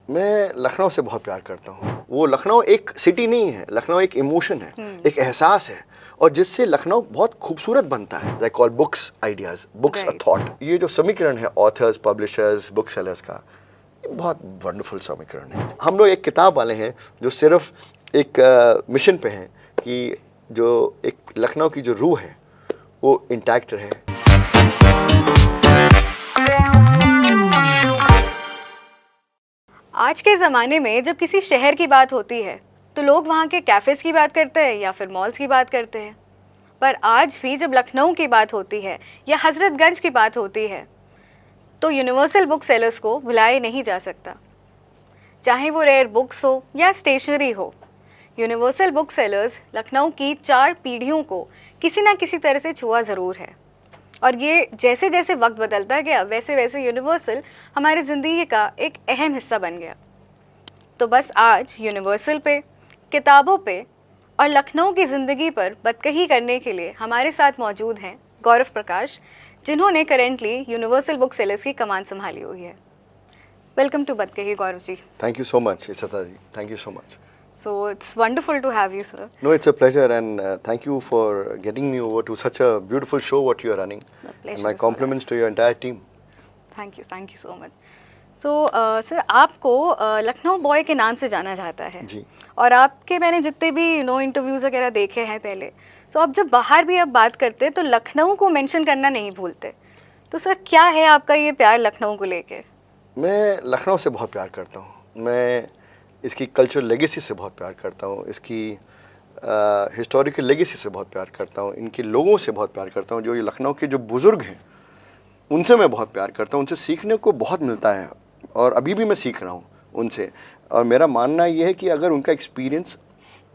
मैं लखनऊ से बहुत प्यार करता हूँ। वो लखनऊ एक सिटी नहीं है, लखनऊ एक इमोशन है, एक एहसास है, और जिससे लखनऊ बहुत खूबसूरत बनता है। Like call books ideas, books a thought. ये जो समीकरण है ऑथर्स, पब्लिशर्स, बुक सेलर्स का, ये बहुत वंडरफुल समीकरण है। हम लोग एक किताब वाले हैं जो सिर्फ एक मिशन पे हैं कि जो एक लखनऊ की जो रूह है वो इंटैक्ट रहे। आज के ज़माने में जब किसी शहर की बात होती है तो लोग वहाँ के कैफ़ेज़ की बात करते हैं या फिर मॉल्स की बात करते हैं, पर आज भी जब लखनऊ की बात होती है या हज़रतगंज की बात होती है तो यूनिवर्सल बुक सेलर्स को भुलाया नहीं जा सकता। चाहे वो रेयर बुक्स हो या स्टेशनरी हो, यूनिवर्सल बुक सेलर्स लखनऊ की 4 पीढ़ियों को किसी ना किसी तरह से छुआ ज़रूर है, और ये जैसे जैसे वक्त बदलता गया वैसे वैसे यूनिवर्सल हमारी ज़िंदगी का एक अहम हिस्सा बन गया। तो बस आज यूनिवर्सल पे, किताबों पे और लखनऊ की ज़िंदगी पर बतकही करने के लिए हमारे साथ मौजूद हैं गौरव प्रकाश, जिन्होंने करेंटली यूनिवर्सल बुक सेलर्स की कमान संभाली हुई है। Welcome to Batkahi Gaurav ji. Thank you so much Ishita ji, thank you so much. So it's wonderful to have you, sir. No, it's a pleasure, and thank you for getting me over to such a beautiful show what you are running. The pleasure And my is compliments to your entire team. Thank you so much. So sir, आपको Lucknow boy के नाम से जाना जाता है जी। और आपके मैंने जितने भी इंटरव्यूज़ वगैरह देखे हैं पहले, तो आप जब बाहर भी आप बात करते हैं तो लखनऊ को मेंशन करना नहीं भूलते। तो सर, क्या है आपका ये प्यार लखनऊ को लेके? मैं लखनऊ से बहुत प्यार करता हूँ। मैं इसकी कल्चरल लेगेसी से बहुत प्यार करता हूँ, इसकी हिस्टोरिकल लेगेसी से बहुत प्यार करता हूँ, इनके लोगों से बहुत प्यार करता हूँ। जो ये लखनऊ के जो बुज़ुर्ग हैं उनसे मैं बहुत प्यार करता हूँ। उनसे सीखने को बहुत मिलता है और अभी भी मैं सीख रहा हूँ उनसे। और मेरा मानना ये है कि अगर उनका एक्सपीरियंस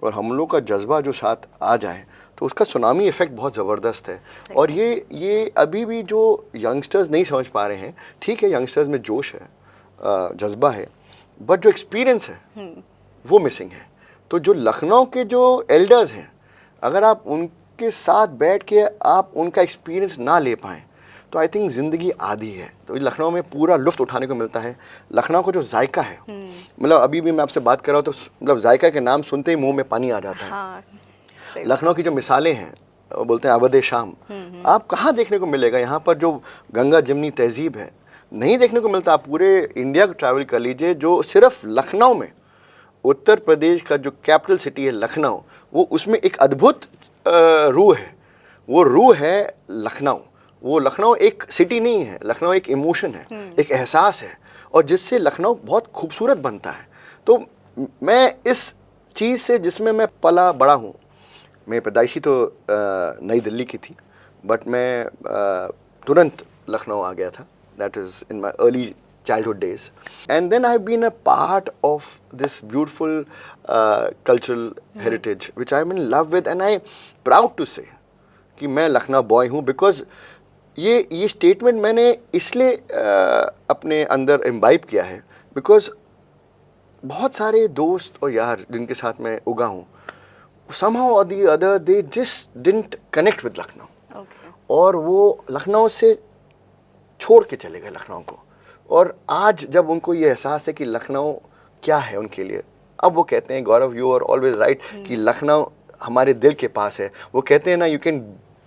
और हम लोग का जज्बा जो साथ आ जाए तो उसका सुनामी इफ़ेक्ट बहुत ज़बरदस्त है। और ये अभी भी जो यंगस्टर्स नहीं समझ पा रहे हैं, ठीक है, यंगस्टर्स में जोश है, जज्बा है, बट जो एक्सपीरियंस है वो मिसिंग है। तो जो लखनऊ के जो एल्डर्स हैं, अगर आप उनके साथ बैठ के आप उनका एक्सपीरियंस ना ले पाएँ तो आई थिंक ज़िंदगी आधी है। तो लखनऊ में पूरा लुत्फ़ उठाने को मिलता है। लखनऊ का जो जायका है, मतलब अभी भी मैं आपसे बात कर रहा हूँ तो मतलब जायका के नाम सुनते ही मुंह में पानी आ जाता है। हाँ, लखनऊ की जो मिसालें हैं, वो बोलते हैं अवध शाम, आप कहाँ देखने को मिलेगा? यहाँ पर जो गंगा जमनी तहजीब है नहीं देखने को मिलता। आप पूरे इंडिया को ट्रैवल कर लीजिए, जो सिर्फ लखनऊ में, उत्तर प्रदेश का जो कैपिटल सिटी है लखनऊ, वो उसमें एक अद्भुत रूह है। वो रूह है लखनऊ। वो लखनऊ एक सिटी नहीं है, लखनऊ एक इमोशन है, एक एहसास है, और जिससे लखनऊ बहुत खूबसूरत बनता है। तो मैं इस चीज़ से, जिसमें मैं पला बड़ा हूँ, मैं पैदाइशी तो नई दिल्ली की थी, बट मैं तुरंत लखनऊ आ गया था। That is in my early childhood days, and then I've been a part of this beautiful cultural heritage which I'm in love with, and I'm proud to say कि मैं लखनऊ बॉय हूँ। बिकॉज ये statement मैंने इसलिए अपने अंदर imbibe किया है बिकॉज बहुत सारे दोस्त और यार जिनके साथ मैं उगा हूँ, somehow or the other they just didn't connect with Lucknow. और वो लखनऊ से छोड़ के चले गए लखनऊ को। और आज जब उनको ये एहसास है कि लखनऊ क्या है उनके लिए, अब वो कहते हैं गौरव यू आर ऑलवेज राइट कि लखनऊ हमारे दिल के पास है। वो कहते हैं ना, you can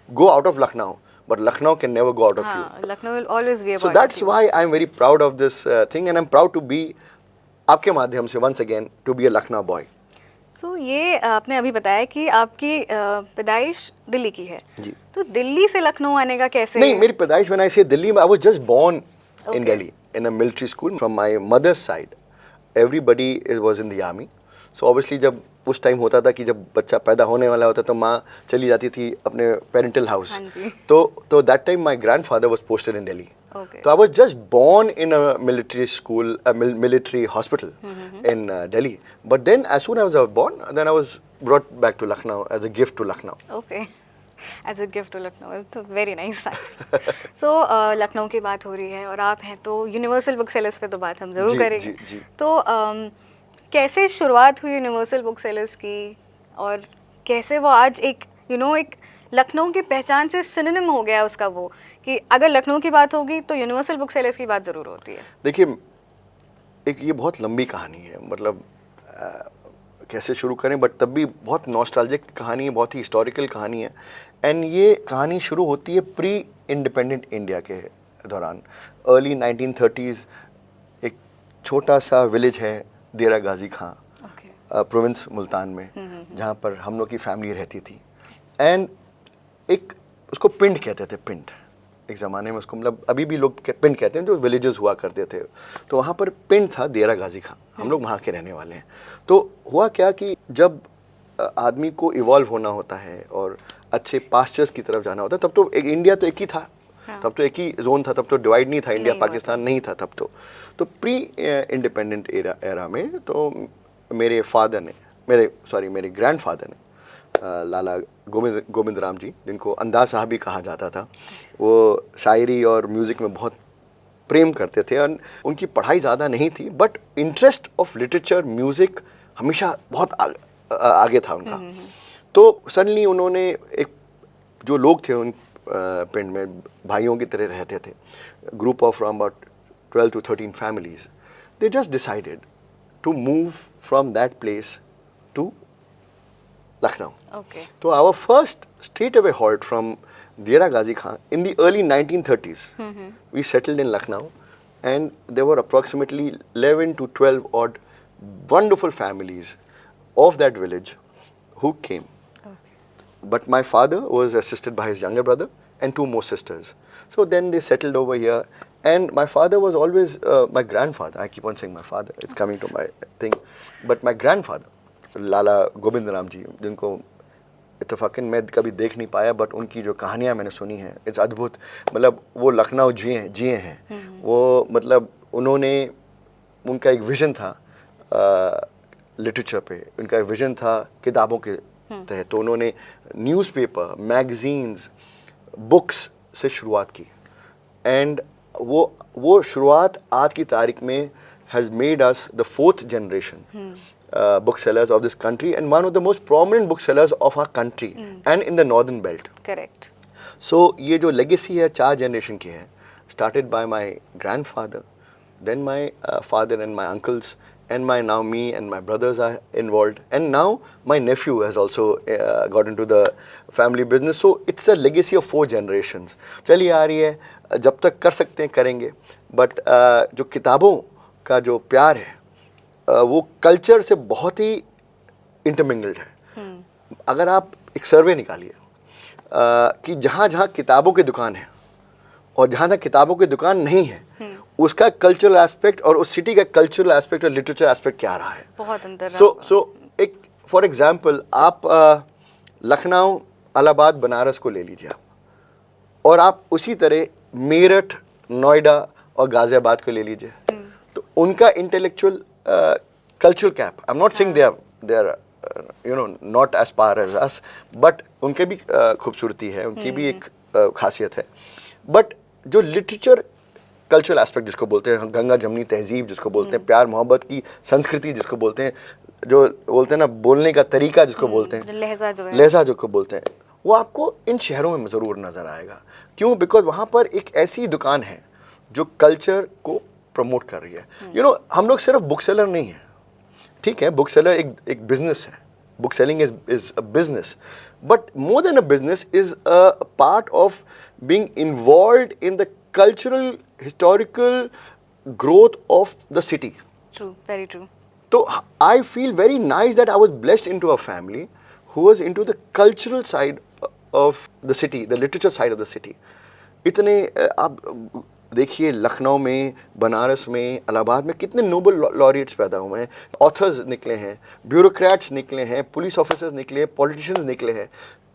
go out of Lucknow but Lucknow can never go out of you. Lucknow will always be a so that's why I am very proud of this thing, and I am proud to be, आपके माध्यम से once again, to be a Lucknow boy. तो ये आपने अभी बताया कि आपकी पैदाइश दिल्ली की है जी। तो दिल्ली से लखनऊ आने का कैसे? नहीं, मेरी पैदाइश when I say दिल्ली में, I was just born in Delhi in a military school. From my mother's side, everybody was in the army. So obviously जब उस टाइम होता था कि जब बच्चा पैदा होने वाला होता तो माँ चली जाती थी अपने पेरेंटल हाउस। तो that time my grandfather was posted in Delhi. So I was just born in a military school, a military hospital in Delhi. But then as soon as I was born, then I was brought back to Lucknow as a gift to Lucknow. Okay. As a gift to Lucknow, तो very nice. सो लखनऊ की बात हो रही है और आप हैं तो यूनिवर्सल बुक सेलर्स पे तो बात हम ज़रूर करेंगे। जी। तो कैसे शुरुआत हुई यूनिवर्सल बुक सेलर्स की और कैसे वो आज एक एक लखनऊ की पहचान से सिनोनिम हो गया उसका, वो कि अगर लखनऊ की बात होगी तो यूनिवर्सल बुक सेलर्स की बात ज़रूर होती है। देखिए, एक ये बहुत लंबी कहानी है, मतलब कैसे शुरू करें, बट तब भी बहुत नॉस्टैल्जिक कहानी है, बहुत ही हिस्टोरिकल कहानी है। एंड ये कहानी शुरू होती है प्री इंडिपेंडेंट इंडिया के दौरान, अर्ली 1930s। एक छोटा सा विलेज है देरा गाजी खां, प्रोविंस मुल्तान में, जहाँ पर हम लोग की फैमिली रहती थी। एंड एक उसको पिंड कहते थे, पिंड एक ज़माने में उसको, मतलब अभी भी लोग पिंड कहते हैं, जो विलेजेस हुआ करते थे। तो वहाँ पर पिंड था देरा गाजी खां, हम लोग वहाँ के रहने वाले हैं। तो हुआ क्या कि जब आदमी को इवॉल्व होना होता है और अच्छे पास्चर्स की तरफ जाना होता है, तब तो एक इंडिया तो एक ही था, तब तो एक ही जोन था, तब तो डिवाइड नहीं था, इंडिया पाकिस्तान नहीं था तब तो प्री इंडिपेंडेंट एरा में तो मेरे फादर ने, मेरे ग्रैंडफादर ने, लाला गोविंद राम जी, जिनको अंदाज साहब भी कहा जाता था, वो शायरी और म्यूज़िक में बहुत प्रेम करते थे। और उनकी पढ़ाई ज़्यादा नहीं थी, but interest of literature music हमेशा बहुत आगे था उनका। तो सडनली उन्होंने, एक जो लोग थे उन पिंड में भाइयों की तरह रहते थे, group of about 12 to 13 families, they just decided to move from that place to Lucknow. Okay. So our first straight away halt from Dera Ghazi Khan in the early 1930s. We settled in Lucknow, and there were approximately 11 to 12 odd wonderful families of that village who came. Okay. But my father was assisted by his younger brother and two more sisters. So then they settled over here, and my father was always my grandfather. I keep on saying my father, it's coming to my thing. But my grandfather, लाला गोविंद राम जी, जिनको इत्तेफाकन मैं कभी देख नहीं पाया, but उनकी जो कहानियाँ मैंने सुनी हैं, इट्स अद्भुत। मतलब वो लखनऊ जिए हैं वो, मतलब उन्होंने, उनका एक विज़न था लिटरेचर पे, उनका एक विज़न था किताबों के तहत। तो उन्होंने न्यूज़पेपर, मैगज़ीन्स, बुक्स से शुरुआत की, एंड वो शुरुआत आज की तारीख में has made us the 4th generation booksellers of this country, and one of the most prominent booksellers of our country and in the northern belt. Correct. So ये जो legacy है 4 generation की है, started by my grandfather, then my father and my uncles, and now me and my brothers are involved, and now my nephew has also got into the family business. So it's a legacy of 4 generations. चली आ रही है, जब तक कर सकते हैं करेंगे, but जो किताबों का जो प्यार है वो कल्चर से बहुत ही इंटरमिंगल्ड है। अगर आप एक सर्वे निकालिए कि जहाँ जहाँ किताबों की दुकान है और जहाँ जहाँ किताबों की दुकान नहीं है, उसका कल्चरल एस्पेक्ट और उस सिटी का कल्चरल एस्पेक्ट और लिटरेचर एस्पेक्ट क्या रहा है, बहुत अंतर। सो एक फॉर एग्जांपल आप लखनऊ, इलाहाबाद, बनारस को ले लीजिए आप, और आप उसी तरह मेरठ, नोएडा और गाजियाबाद को ले लीजिए, तो उनका intellectual cultural gap. I'm not saying they are not as far as us, but उनके भी खूबसूरती है, उनकी भी एक खासियत है। बट जो लिटरेचर कल्चरल एस्पेक्ट जिसको बोलते हैं, गंगा जमनी तहजीब जिसको बोलते हैं, प्यार मोहब्बत की संस्कृति जिसको बोलते हैं, जो बोलते हैं ना बोलने का तरीका जिसको बोलते हैं, लहजा जिसको बोलते हैं, वो आपको इन शहरों में ज़रूर नज़र आएगा। क्यों? बिकॉज वहाँ पर एक ऐसी दुकान है जो कल्चर को प्रमोट कर रही है। हम लोग सिर्फ बुक सेलर नहीं है, ठीक है, बुक सेलर एक बिजनेस है, book selling is a business, but more than a business is a part of being involved in the cultural historical growth of the city. True, very true. तो I feel very nice that I was blessed into a family who was into the cultural side of the city, the literature side of the city. इतने आप देखिए लखनऊ में, बनारस में, इलाहाबाद में कितने Nobel laureates पैदा हुए हैं, ऑथर्स निकले हैं, ब्यूरोक्रेट्स निकले हैं, पुलिस ऑफिसर्स निकले हैं, पॉलिटिशियंस निकले हैं।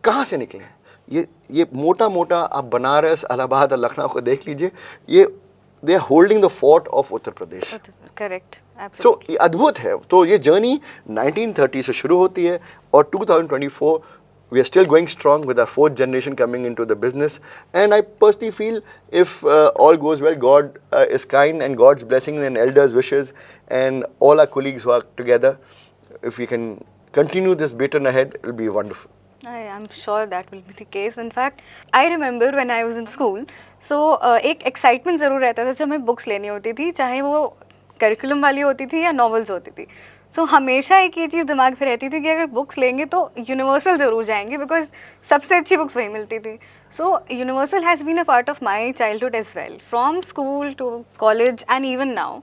कहाँ से निकले हैं? ये मोटा मोटा आप बनारस, इलाहाबाद और लखनऊ को देख लीजिए, ये they are holding the fort of Uttar Pradesh. Correct, so ये अद्भुत है। तो ये जर्नी 1930 से शुरू होती है और 2024 we are still going strong with our 4th generation coming into the business, and I personally feel if all goes well, God is kind, and God's blessings and elders' wishes, and all our colleagues work together, if we can continue this baton ahead, it will be wonderful. I'm sure that will be the case. In fact, I remember when I was in school, so एक excitement ज़रूर रहता था जब हमें books लेनी होती थी, चाहे वो करिकुलम वाली होती थी या नॉवेल्स होती थी. सो हमेशा एक ये चीज़ दिमाग में रहती थी कि अगर बुक्स लेंगे तो यूनिवर्सल ज़रूर जाएंगे, बिकॉज सबसे अच्छी बुक्स वहीं मिलती थी. So Universal has been a part of my childhood as well, from school to college and even now.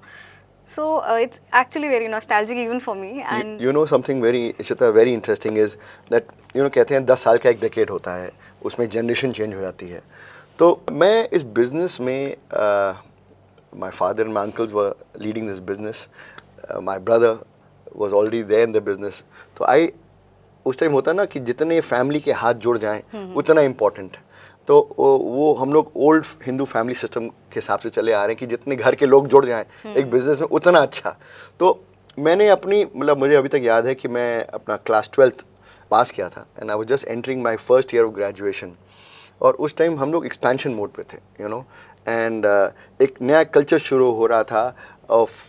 So it's actually very nostalgic even for me. And you know something very Ishita, very interesting is that कहते हैं 10 साल का एक decade होता है, उसमें generation change हो जाती है. तो मैं इस बिजनेस में my father and my uncles were leading this business, my brother was already there in the business. तो उस टाइम होता ना कि जितने फैमिली के हाथ जुड़ जाएं उतना इम्पोर्टेंट. तो वो हम लोग ओल्ड हिंदू फैमिली सिस्टम के हिसाब से चले आ रहे हैं कि जितने घर के लोग जुड़ जाएं एक बिजनेस में उतना अच्छा. तो मैंने अपनी मतलब मुझे अभी तक याद है कि मैं अपना क्लास 12th पास किया था and I was just entering my first year of graduation. और उस टाइम हम लोग एक्सपेंशन मोड पे थे एंड एक नया कल्चर शुरू हो रहा था of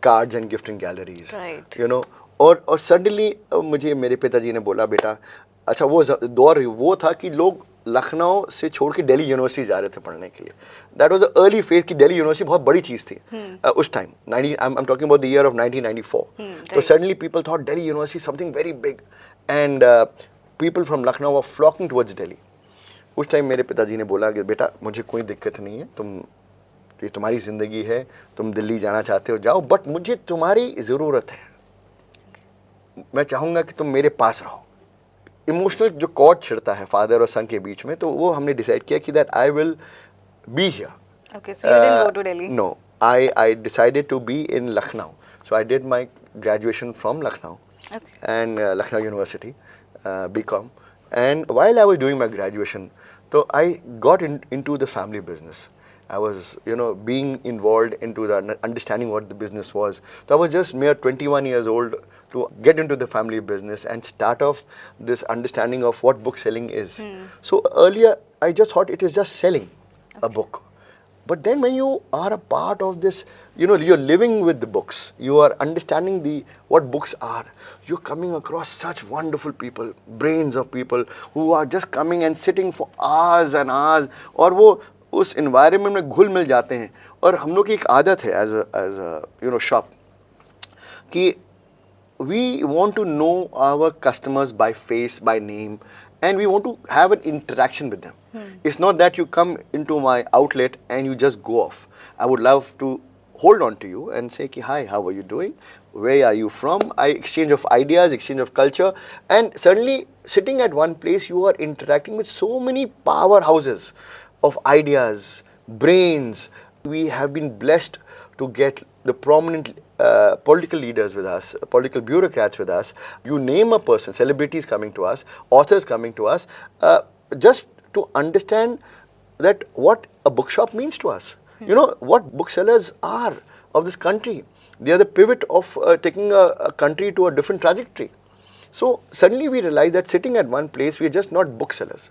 cards and gifting galleries. और सडनली मुझे मेरे पिताजी ने बोला, बेटा अच्छा वो दौर वो था कि लोग लखनऊ से छोड़ के दिल्ली यूनिवर्सिटी जा रहे थे पढ़ने के लिए. That was the early phase कि दिल्ली यूनिवर्सिटी बहुत बड़ी चीज़ थी उस time. I am talking about the year of 1994. तो suddenly people thought Delhi university something very big and people from Lucknow were flocking towards Delhi. उस टाइम मेरे पिताजी ने बोला कि बेटा मुझे कोई दिक्कत नहीं है, ये तुम्हारी ज़िंदगी है, तुम दिल्ली जाना चाहते हो जाओ, बट मुझे तुम्हारी ज़रूरत है, मैं चाहूँगा कि तुम मेरे पास रहो. इमोशनल जो कॉर्ड छिड़ता है फादर और सन के बीच में, तो वो हमने डिसाइड किया कि that I will be here. Okay, so you didn't go to Delhi? No, I decided to be in Lucknow. So I did my graduation from Lucknow. Okay. And Lucknow University, BCom. And while I was doing my graduation, so I got into the family business. I was, being involved into the understanding what the business was. So I was just mere 21 years old to get into the family business and start off this understanding of what book selling is. So earlier, I just thought it is just selling a book. But then when you are a part of this, you're living with the books, you are understanding what books are, you're coming across such wonderful people, brains of people who are just coming and sitting for hours and hours, और वो उस environment में घुल मिल जाते हैं. और हम लोग की एक आदत है as a shop कि we want to know our customers by face, by name, and we want to have an interaction with them. It's not that you come into my outlet and you just go off. I would love to hold on to you and say, hi, how are you doing? Where are you from? I exchange of ideas, exchange of culture, and suddenly sitting at one place, you are interacting with so many powerhouses of ideas, brains. We have been blessed to get the prominent political leaders with us, political bureaucrats with us. You name a person, celebrities coming to us, authors coming to us, just to understand that what a bookshop means to us. What booksellers are of this country. They are the pivot of taking a country to a different trajectory. So suddenly we realize that sitting at one place, we are just not booksellers.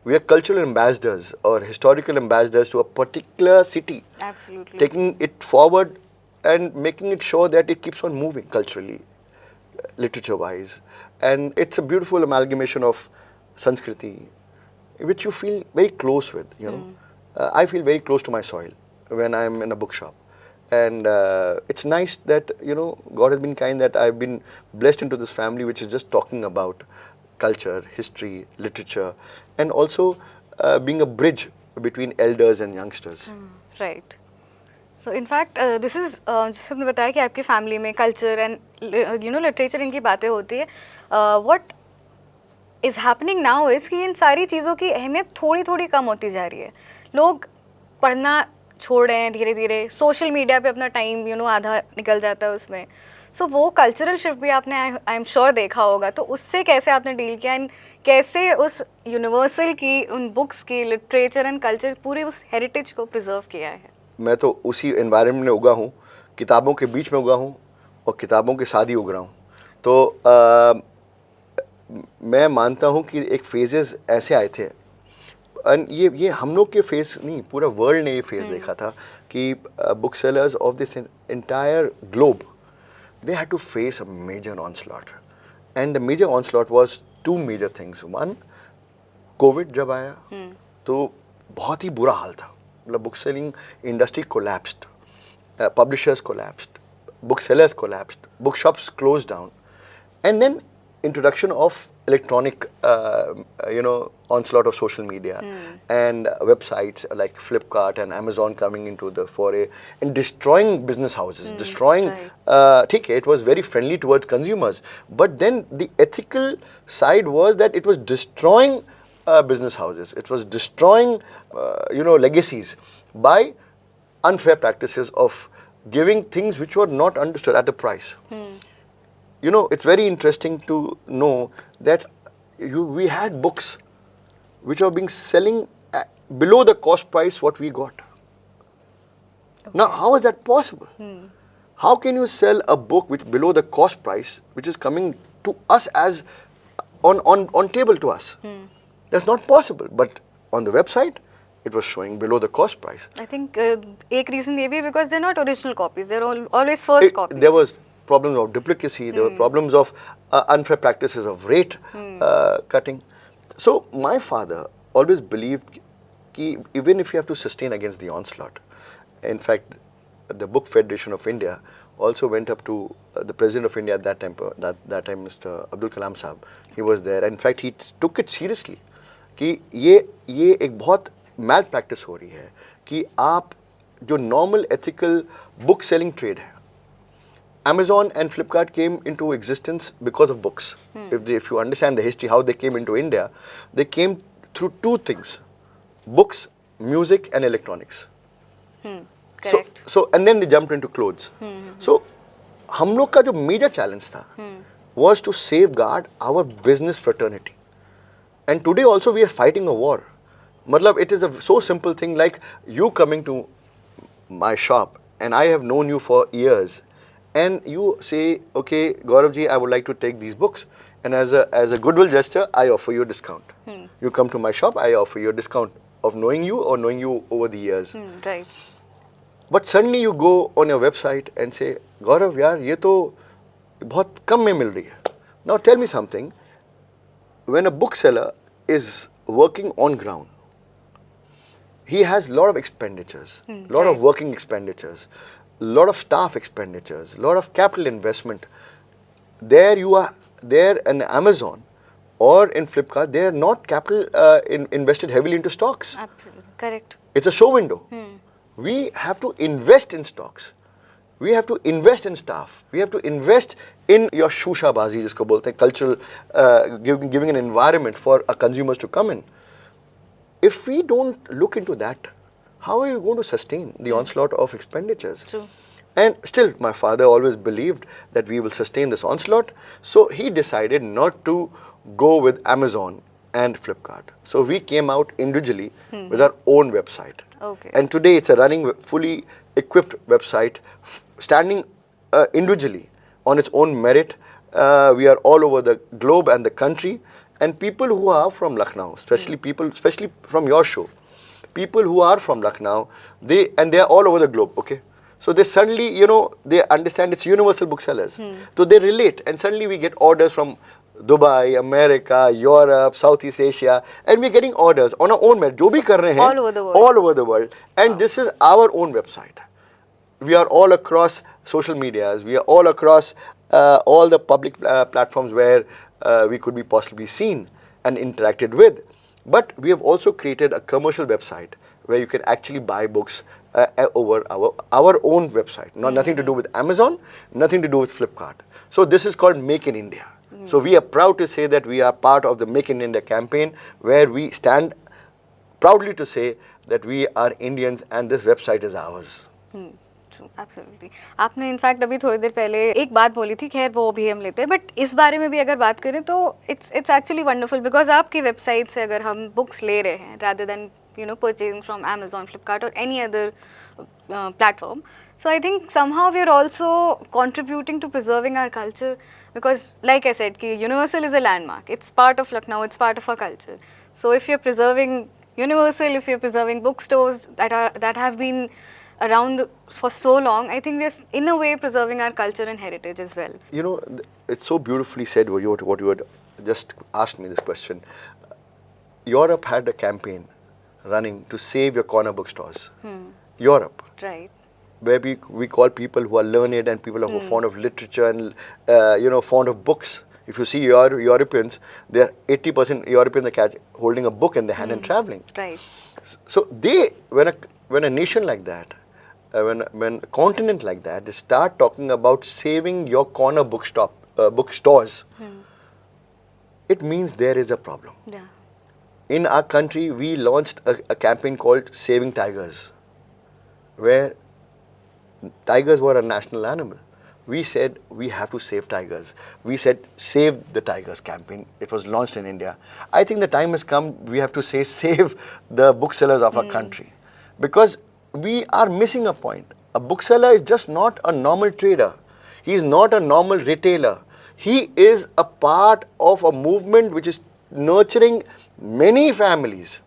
We are cultural ambassadors or historical ambassadors to a particular city. Absolutely. Taking it forward and making it sure that it keeps on moving culturally, literature-wise. And it's a beautiful amalgamation of Sanskriti, which you feel very close with, I feel very close to my soil when I'm in a bookshop. And it's nice that, God has been kind that I've been blessed into this family which is just talking about culture, history, literature, and also being a bridge between elders and youngsters. Right. So in fact, this is जैसे आपने बताया कि आपकी family में culture and literature इनकी बातें होती है. What is happening now is कि इन सारी चीज़ों की अहमियत थोड़ी थोड़ी कम होती जा रही है. लोग पढ़ना छोड़ रहे हैं धीरे धीरे, सोशल मीडिया पे अपना टाइम आधा निकल जाता है उसमें. सो वो कल्चरल शिफ्ट भी आपने आई एम श्योर देखा होगा. तो उससे कैसे आपने डील किया एंड कैसे उस यूनिवर्सल की, उन बुक्स की, लिटरेचर एंड कल्चर, पूरे उस हेरिटेज को प्रिजर्व किया है? मैं तो उसी एनवायरनमेंट में उगा हूँ, किताबों के बीच में उगा हूँ और किताबों के साथ ही उग रहा हूँ. तो मैं मानता हूँ कि एक फेजेस ऐसे आए थे, एंड ये हम लोग के फेस नहीं, पूरा वर्ल्ड ने ये फेज देखा था कि book sellers of this entire globe, they had to face a major onslaught, and the major onslaught was two major things. One, COVID जब आया तो बहुत ही बुरा हाल था. मतलब book selling industry collapsed, publishers collapsed, booksellers collapsed, bookshops closed down, and then introduction of electronic, onslaught of social media and websites like Flipkart and Amazon coming into the foray and destroying business houses, destroying. Right. It was very friendly towards consumers, but then the ethical side was that it was destroying business houses. It was destroying, legacies by unfair practices of giving things which were not understood at a price. It's very interesting to know that we had books which are being selling below the cost price what we got. Now, how is that possible? How can you sell a book which below the cost price, which is coming to us as on table to us? That's not possible. But on the website, it was showing below the cost price. I think एक reason ये भी because they're not original copies. They're always first copies. There was problems of duplicacy. There were problems of unfair practices of rate cutting. So my father always believed that even if you have to sustain against the onslaught, in fact, the Book Federation of India also went up to the President of India at that time, Mr. Abdul Kalam Sahab. He was there. In fact, he took it seriously कि ये एक बहुत मैल practice हो रही है कि आप जो normal ethical book selling trade है. Amazon and Flipkart came into existence because of books. If you understand the history, how they came into India, they came through two things: books, music, and electronics. Correct. So and then they jumped into clothes. So हम लोग का जो major challenge था was to safeguard our business fraternity. And today also we are fighting a war. Matlab, it is a so simple thing like you coming to my shop and I have known you for years, and you say, okay, Gauravji, I would like to take these books, and as a goodwill gesture, I offer you a discount. You come to my shop, I offer you a discount of knowing you or knowing you over the years. Right. But suddenly you go on your website and say, Gaurav, yaar, ye to bahut kam mein mil rahi hai. Now tell me something. When a bookseller is working on ground, he has a lot of expenditures, lot of working expenditures, lot of staff expenditures, lot of capital investment. There you are, there in Amazon or in Flipkart, they are not capital invested heavily into stocks. Absolutely. Correct. It's a show window. We have to invest in stocks. We have to invest in staff. We have to invest in your shushabazi, jisko bolte hain, cultural, giving an environment for our consumers to come in. If we don't look into that, how are you going to sustain the onslaught of expenditures? True. And still, my father always believed that we will sustain this onslaught. So he decided not to go with Amazon and Flipkart. So we came out individually with our own website. Okay. And today it's a running, fully equipped website, standing individually on its own merit. We are all over the globe and the country. And people who are from Lucknow, especially from your show, people who are from Lucknow, they are all over the globe, okay? So they suddenly, they understand it's universal booksellers. So they relate, and suddenly we get orders from Dubai, America, Europe, Southeast Asia, and we're getting orders on our own merit. Jo bhi kar rahe hain, all over the world. All over the world. And this is our own website. We are all across social medias. We are all across all the public platforms where we could be possibly seen and interacted with. But we have also created a commercial website where you can actually buy books over our own website. Nothing to do with Amazon, nothing to do with Flipkart. So this is called Make in India. So we are proud to say that we are part of the Make in India campaign, where we stand proudly to say that we are Indians and this website is ours. Absolutely. आपने in fact अभी थोड़ी देर पहले एक बात बोली थी, खैर वो भी हम लेते हैं, बट इस बारे में भी अगर बात करें तो इट्स एक्चुअली वंडरफुल बिकॉज आपकी वेबसाइट से अगर हम बुक्स ले रहे हैं rather then purchasing from Amazon, Flipkart or any other platform, so I think somehow we are also contributing to preserving our culture, because like I said, Universal is a landmark. It's part of Lucknow, it's part of our culture. So if you're preserving Universal, if you're preserving bookstores that have been around for so long, I think we're in a way preserving our culture and heritage as well. It's so beautifully said what you had just asked me this question. Europe had a campaign running to save your corner bookstores. Europe. Right. where we call people who are learned and people who are fond of literature and fond of books. If you see Europeans, they're 80% Europeans are holding a book in their hand and traveling. Right. So when a nation like that, when a continent like that, they start talking about saving your corner bookstores, it means there is a problem. Yeah. In our country, we launched a campaign called Saving Tigers, where tigers were a national animal. We said we have to save tigers. We said Save the Tigers campaign. It was launched in India. I think the time has come, we have to say save the booksellers of our country, because we are missing a point. A bookseller is just not a normal trader. He is not a normal retailer. He is a part of a movement which is nurturing many families,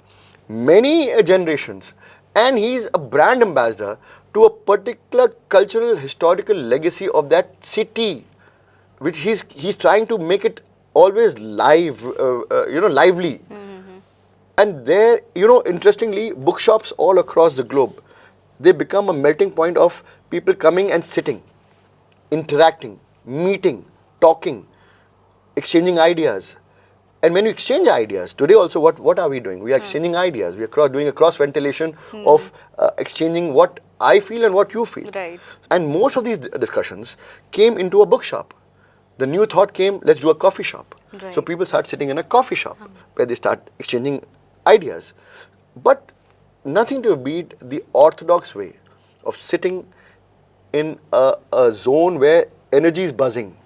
many generations, and he is a brand ambassador to a particular cultural, historical legacy of that city, which he's trying to make it always lively. And there, interestingly, bookshops all across the globe, they become a melting point of people coming and sitting, interacting, meeting, talking, exchanging ideas. And when you exchange ideas, today also what are we doing? We are exchanging ideas. We are doing a cross-ventilation of exchanging what I feel and what you feel. Right. And most of these discussions came into a bookshop. The new thought came, let's do a coffee shop. Right. So people start sitting in a coffee shop where they start exchanging ideas. But nothing to beat the orthodox way of sitting in a zone where energy is buzzing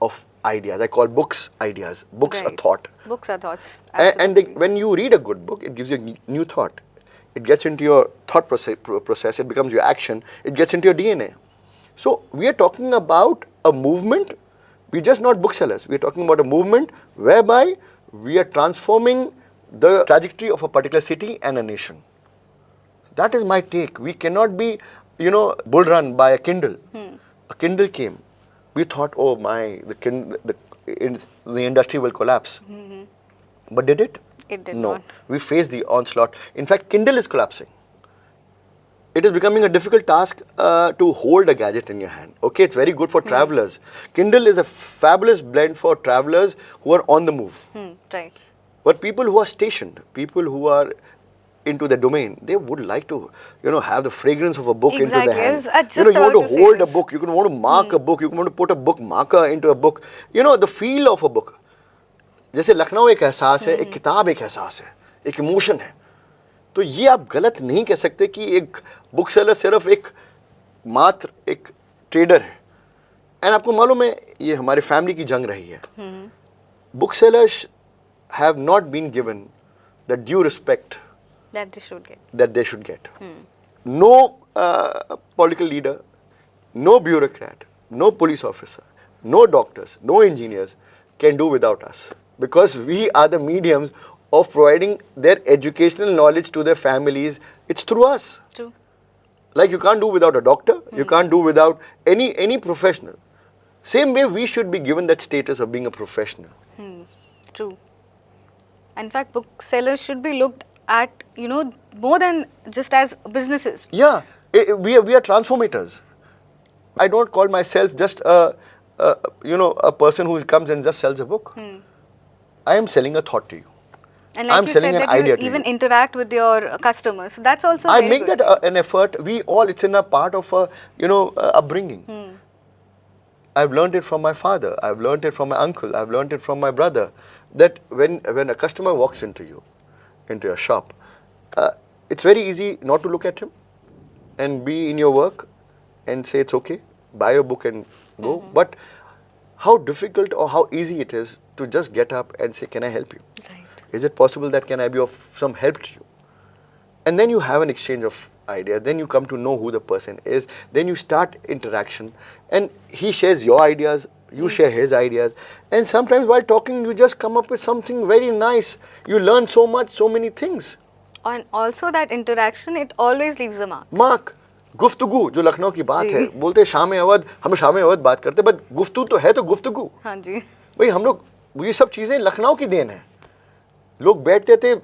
of ideas. I call books ideas. Books are Right. thought. Books are thoughts. And Absolutely. when you read a good book, it gives you a new thought. It gets into your thought process, it becomes your action, it gets into your DNA. So we are talking about a movement. We're just not booksellers. We're talking about a movement whereby we are transforming the trajectory of a particular city and a nation. That is my take. We cannot be, bull run by a Kindle. A Kindle came. We thought, oh my, the industry will collapse. But did it? It did No. not. We faced the onslaught. In fact, Kindle is collapsing. It is becoming a difficult task to hold a gadget in your hand. Okay, it's very good for travelers. Kindle is a fabulous blend for travelers who are on the move. Right. But people who are stationed, people who are into the domain, they would like to, have the fragrance of a book Exactly. into their I hand. was just You want about to to say hold a this. book, you want to mark a book, you want to put a book marker into a book. The feel of a book. जैसे लखनऊ एक एहसास है, एक किताब एक एहसास है, एक इमोशन है. तो ये आप गलत नहीं कह सकते कि एक बुक सेलर सिर्फ मात्र एक ट्रेडर है. एंड आपको मालूम है, ये हमारे फैमिली की जंग रही है. Book sellers have not been given the due respect That they should get. that they should get. No political leader, no bureaucrat, no police officer, no doctors, no engineers can do without us, because we are the mediums of providing their educational knowledge to their families. It's through us. True. Like you can't do without a doctor, you can't do without any professional. Same way we should be given that status of being a professional. True. In fact, booksellers should be looked at, more than just as businesses. Yeah, we are transformators. I don't call myself just a person who comes and just sells a book. I am selling a thought to you. And like I'm you selling said, an that idea you to even you. interact with your customers. So that's also I very make good. that an effort. It's in a part of upbringing. I've learned it from my father. I've learned it from my uncle. I've learned it from my brother. That when a customer walks into your shop, it's very easy not to look at him and be in your work and say it's okay, buy your book and go. But how difficult or how easy it is to just get up and say, can I help you? Right. Is it possible that can I be of some help to you? And then you have an exchange of ideas. Then you come to know who the person is. Then you start interaction, and he shares your ideas, you share his ideas. And sometimes while talking, you just come up with something very nice. You learn so much, so many things. And also that interaction, it always leaves a mark. Mark, गुफ्तगू जो लखनऊ की बात जी। है, बोलते हैं शाम अवध, हम शाम अवध बात करते हैं, बट गुफ्तगू तो है तो गुफ्तगू. हाँ जी. भाई हम लोग, ये सब चीज़ें लखनऊ की देन है. लोग बैठते थे,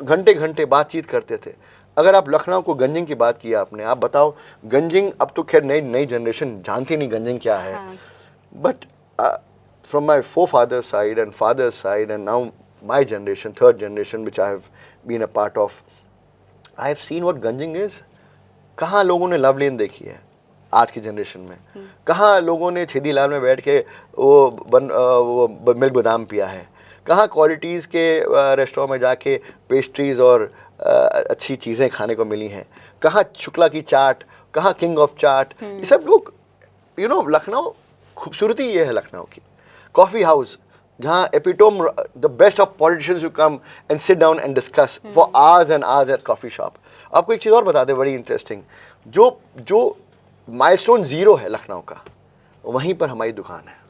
घंटे घंटे बातचीत करते थे. अगर आप लखनऊ को गंजिंग की बात की आपने, आप बताओ गंजिंग, अब तो खैर नई नई जनरेशन जानती नहीं गंजिंग क्या है, हाँ। But from my forefathers side and father's side and now my generation, third generation which I have been a part of, I have seen what गंजिंग is. कहाँ लोगों ने लव लेन देखी है आज की जनरेशन में, कहाँ लोगों ने छेदी लाल में बैठ के वो मिल्क बादाम पिया है, कहाँ क्वालिटीज़ के रेस्टोरेंट में जाके पेस्ट्रीज़ और अच्छी चीज़ें खाने को मिली हैं, कहाँ शुक्ला की चाट, कहाँ किंग ऑफ चाट, ये सब लोग लखनऊ खूबसूरती ये है लखनऊ की। कॉफ़ी हाउस जहाँ epitome the best of politicians you come and sit down and discuss for hours and hours at coffee shop. आपको एक चीज़ और बता दें बड़ी इंटरेस्टिंग, जो माइलस्टोन ज़ीरो है लखनऊ का, वहीं पर हमारी दुकान है।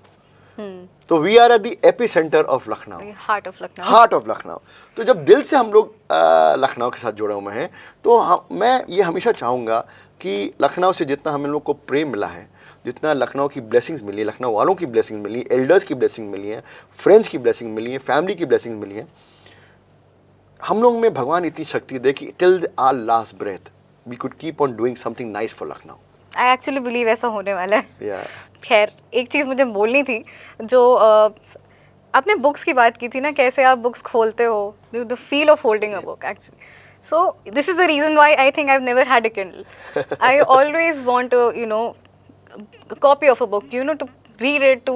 तो we are at the epicentre of Lucknow, heart of Lucknow, heart of Lucknow. तो जब दिल से हम लोग लखनऊ के साथ जुड़े हुए हैं, तो मैं ये हमेशा चाहूँगा कि लखनऊ से जितना हमें लोग को प्रेम मिला है, जितना लखनऊ की ब्लेसिंग्स मिली है, लखनऊ वालों की ब्लेसिंग मिली, एल्डर्स की ब्लेसिंग मिली है, फ्रेंड्स की ब्लेसिंग मिली है, फैमिली की ब्लेसिंग मिली है, हम लोग में भगवान इतनी शक्ति दे कि till our last breath we could keep on doing something nice for Lucknow. I actually believe ऐसा होने वाला है। Yeah. खैर एक चीज़ मुझे बोलनी थी, जो आपने बुक्स की बात की थी ना, कैसे आप बुक्स खोलते हो, the feel of holding a book actually. So this is the reason why I think I have never had a Kindle. I always want to a copy of a book, to read it, to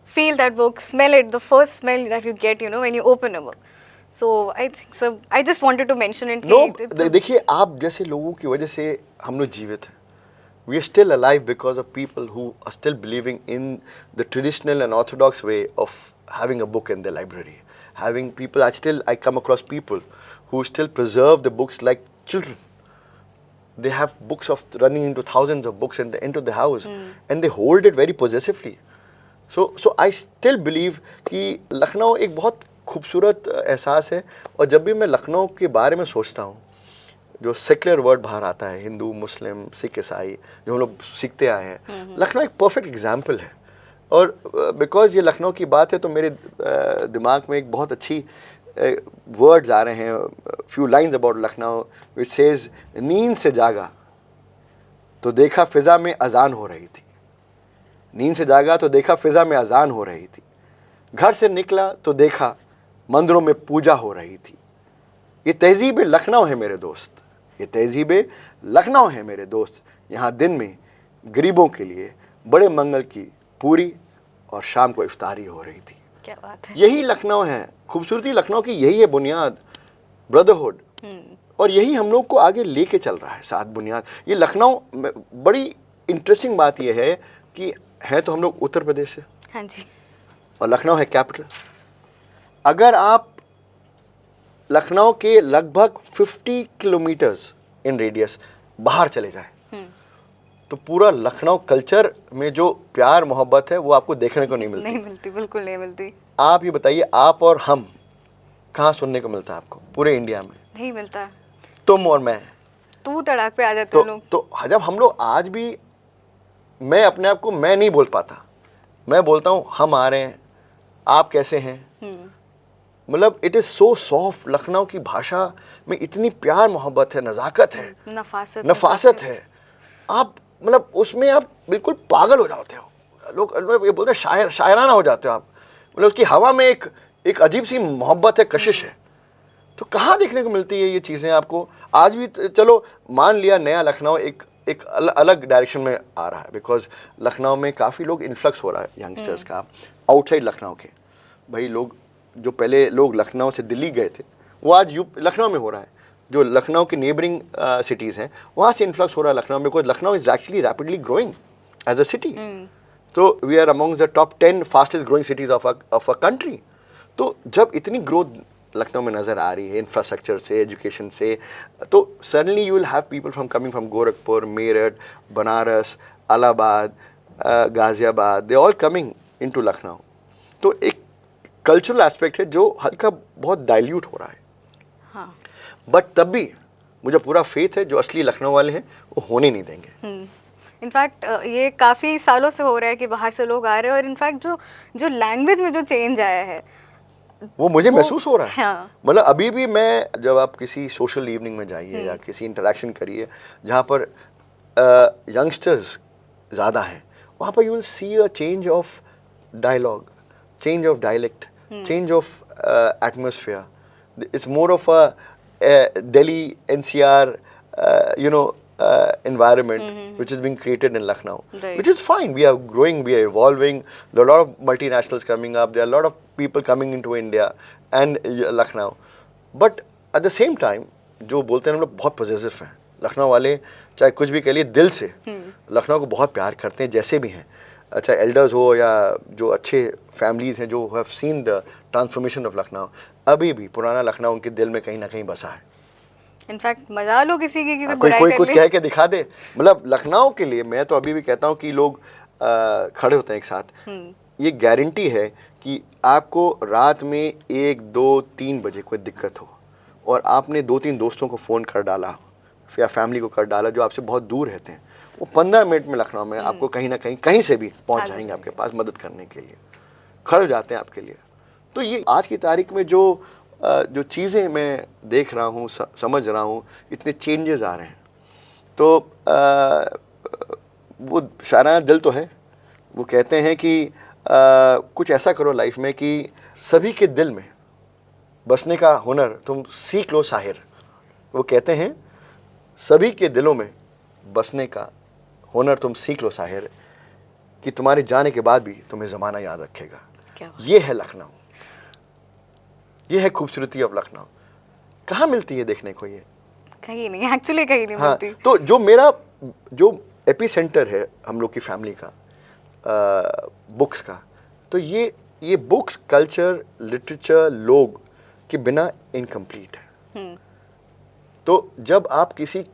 feel that book, smell it, the first smell that you get, when you open a book. So I think so. I just wanted to mention it. No, देखिए आप जैसे लोगों की वजह से हम लोग जीवित हैं. We are still alive because of people who are still believing in the traditional and orthodox way of having a book in their library. Having people, I come across people who still preserve the books like children. They have books of running into thousands of books into the house, and they hold it very possessively. So I still believe कि लखनऊ एक बहुत खूबसूरत एहसास है. और जब भी मैं लखनऊ के बारे में सोचता हूँ, जो सेक्युलर वर्ड बाहर आता है, हिंदू, मुस्लिम, सिख, ईसाई, जो हम लोग सीखते आए हैं, लखनऊ एक परफेक्ट एग्जाम्पल है. और बिकॉज ये लखनऊ की बात है तो मेरे दिमाग में एक बहुत अच्छी वर्ड्स आ रहे हैं, few lines about Lucknow which says, नींद से जागा तो देखा फिज़ा में अजान हो रही थी. नींद से जागा तो देखा फिज़ा में अजान हो रही थी. घर से निकला तो देखा मंदिरों में पूजा हो रही थी. ये तहजीब लखनऊ है मेरे दोस्त, ये तहजीब लखनऊ है मेरे दोस्त. यहाँ दिन में गरीबों के लिए बड़े मंगल की पूरी और शाम को इफ्तारी हो रही थी. क्या बात है. यही लखनऊ है, खूबसूरती लखनऊ की यही है बुनियाद, ब्रदरहुड. और यही हम लोग को आगे लेके चल रहा है साथ बुनियाद. ये लखनऊ, बड़ी इंटरेस्टिंग बात यह है कि है तो हम लोग उत्तर प्रदेश से, हाँ जी, और लखनऊ है कैपिटल. अगर आप लखनऊ के लगभग 50 किलोमीटर्स इन रेडियस बाहर चले जाए तो पूरा लखनऊ कल्चर में जो प्यार मोहब्बत है वो आपको देखने को नहीं मिलती. बिल्कुल नहीं मिलती. आप ये बताइए, आप और हम कहाँ सुनने को मिलता है आपको पूरे इंडिया में? नहीं मिलता. तुम और मैं, तू तड़ाक पे आ जाते हैं लोग. तो जब हम लोग आज भी, मैं अपने आप को मैं नहीं बोल पाता, मैं बोलता हूँ हम आ रहे हैं, आप कैसे हैं. मतलब it is so soft. Lucknow की भाषा में इतनी प्यार मोहब्बत है, नज़ाकत है, नफासत है. आप मतलब उसमें आप बिल्कुल पागल हो जाते हो. लोग ये बोलते हैं शायराना हो जाते हो आप. मतलब उसकी हवा में एक अजीब सी मोहब्बत है, कशिश है. तो कहाँ देखने को मिलती है ये चीज़ें आपको आज भी? चलो मान लिया नया लखनऊ एक अलग डायरेक्शन में आ रहा है, बिकॉज लखनऊ में काफ़ी लोग इन्फ्लक्स हो रहा है यंगस्टर्स का आउटसाइड लखनऊ के. भाई लोग जो पहले लोग लखनऊ से दिल्ली गए थे वो आज लखनऊ में हो रहा है. जो लखनऊ की नेबरिंग सिटीज़ हैं वहाँ से इन्फ्लक्स हो रहा है लखनऊ में, because Lucknow is actually rapidly growing as a city. तो we are amongst the top 10 fastest growing cities of a country. तो जब इतनी ग्रोथ लखनऊ में नज़र आ रही है इंफ्रास्ट्रक्चर से, एजुकेशन से, तो suddenly you will have people coming from Gorakhpur, Meerut, Banaras, Allahabad, Ghaziabad, they all coming into Lucknow. तो एक कल्चरल एस्पेक्ट है जो हल्का बहुत डाइल्यूट हो रहा है. हाँ. बट तब भी मुझे पूरा फेथ है जो असली लखनऊ वाले हैं वो होने नहीं देंगे. इनफैक्ट ये काफ़ी सालों से हो रहा है कि बाहर से लोग आ रहे हैं. और इनफैक्ट जो लैंग्वेज में जो चेंज आया है, वो मुझे महसूस हो रहा है। हाँ। मतलब अभी भी मैं, जब आप किसी सोशल इवनिंग में जाइए या किसी इंटरेक्शन करिए जहाँ पर यंगस्टर्स ज़्यादा हैं, वहाँ पर you will see a change of dialogue, change of dialect, change of atmosphere. It's more of a Delhi NCR environment which is being created in Lucknow, Right. which is fine. We are growing, we are evolving. There are a lot of multinationals coming up. There are a lot of people coming into India and Lucknow. But at the same time, जो बोलते हैं हम लोग बहुत positive हैं लखनऊ वाले, चाहे कुछ भी कह लिए, दिल से लखनऊ को बहुत प्यार करते हैं, जैसे भी हैं, अच्छा एल्डर्स हो या जो अच्छे फैमिलीज हैं जो have seen the transformation of Lucknow, अभी भी पुराना लखनऊ उनके दिल में कहीं ना कहीं बसा है. इनफैक्ट मजा लो किसी की भी कोई बुराई कोई कर कुछ ले। कह के दिखा दे. मतलब लखनऊ के लिए मैं तो अभी भी कहता हूँ कि लोग खड़े होते हैं एक साथ. ये गारंटी है कि आपको रात में 1, 2, 3 बजे कोई दिक्कत हो और आपने 2-3 दोस्तों को फ़ोन कर डाला या फैमिली को कर डाला जो आपसे बहुत दूर रहते हैं, वो 15 मिनट में लखनऊ में आपको कहीं ना कहीं कहीं से भी पहुंच जाएंगे आपके पास मदद करने के लिए, खड़े हो जाते हैं आपके लिए. तो ये आज की तारीख में जो चीज़ें मैं देख रहा हूँ, समझ रहा हूँ, इतने चेंजेस आ रहे हैं, तो वो शायराना दिल तो है. वो कहते हैं कि कुछ ऐसा करो लाइफ में कि सभी के दिल में बसने का हुनर तुम सीख लो साहिर. वो कहते हैं सभी के दिलों में बसने का हुनर तुम सीख लो साहिर, कि तुम्हारे जाने के बाद भी तुम्हें ज़माना याद रखेगा. ये है लखनऊ, ये है खूबसूरती ऑफ लखनऊ. कहाँ मिलती है देखने को? ये कहीं नहीं, एक्चुअली कहीं नहीं हाँ, मिलती. तो जो मेरा जो एपी सेंटर है हम लोग की फैमिली का, बुक्स का, तो ये बुक्स, कल्चर, लिटरेचर, लोग के बिना इनकम्प्लीट है. तो जब आप किसी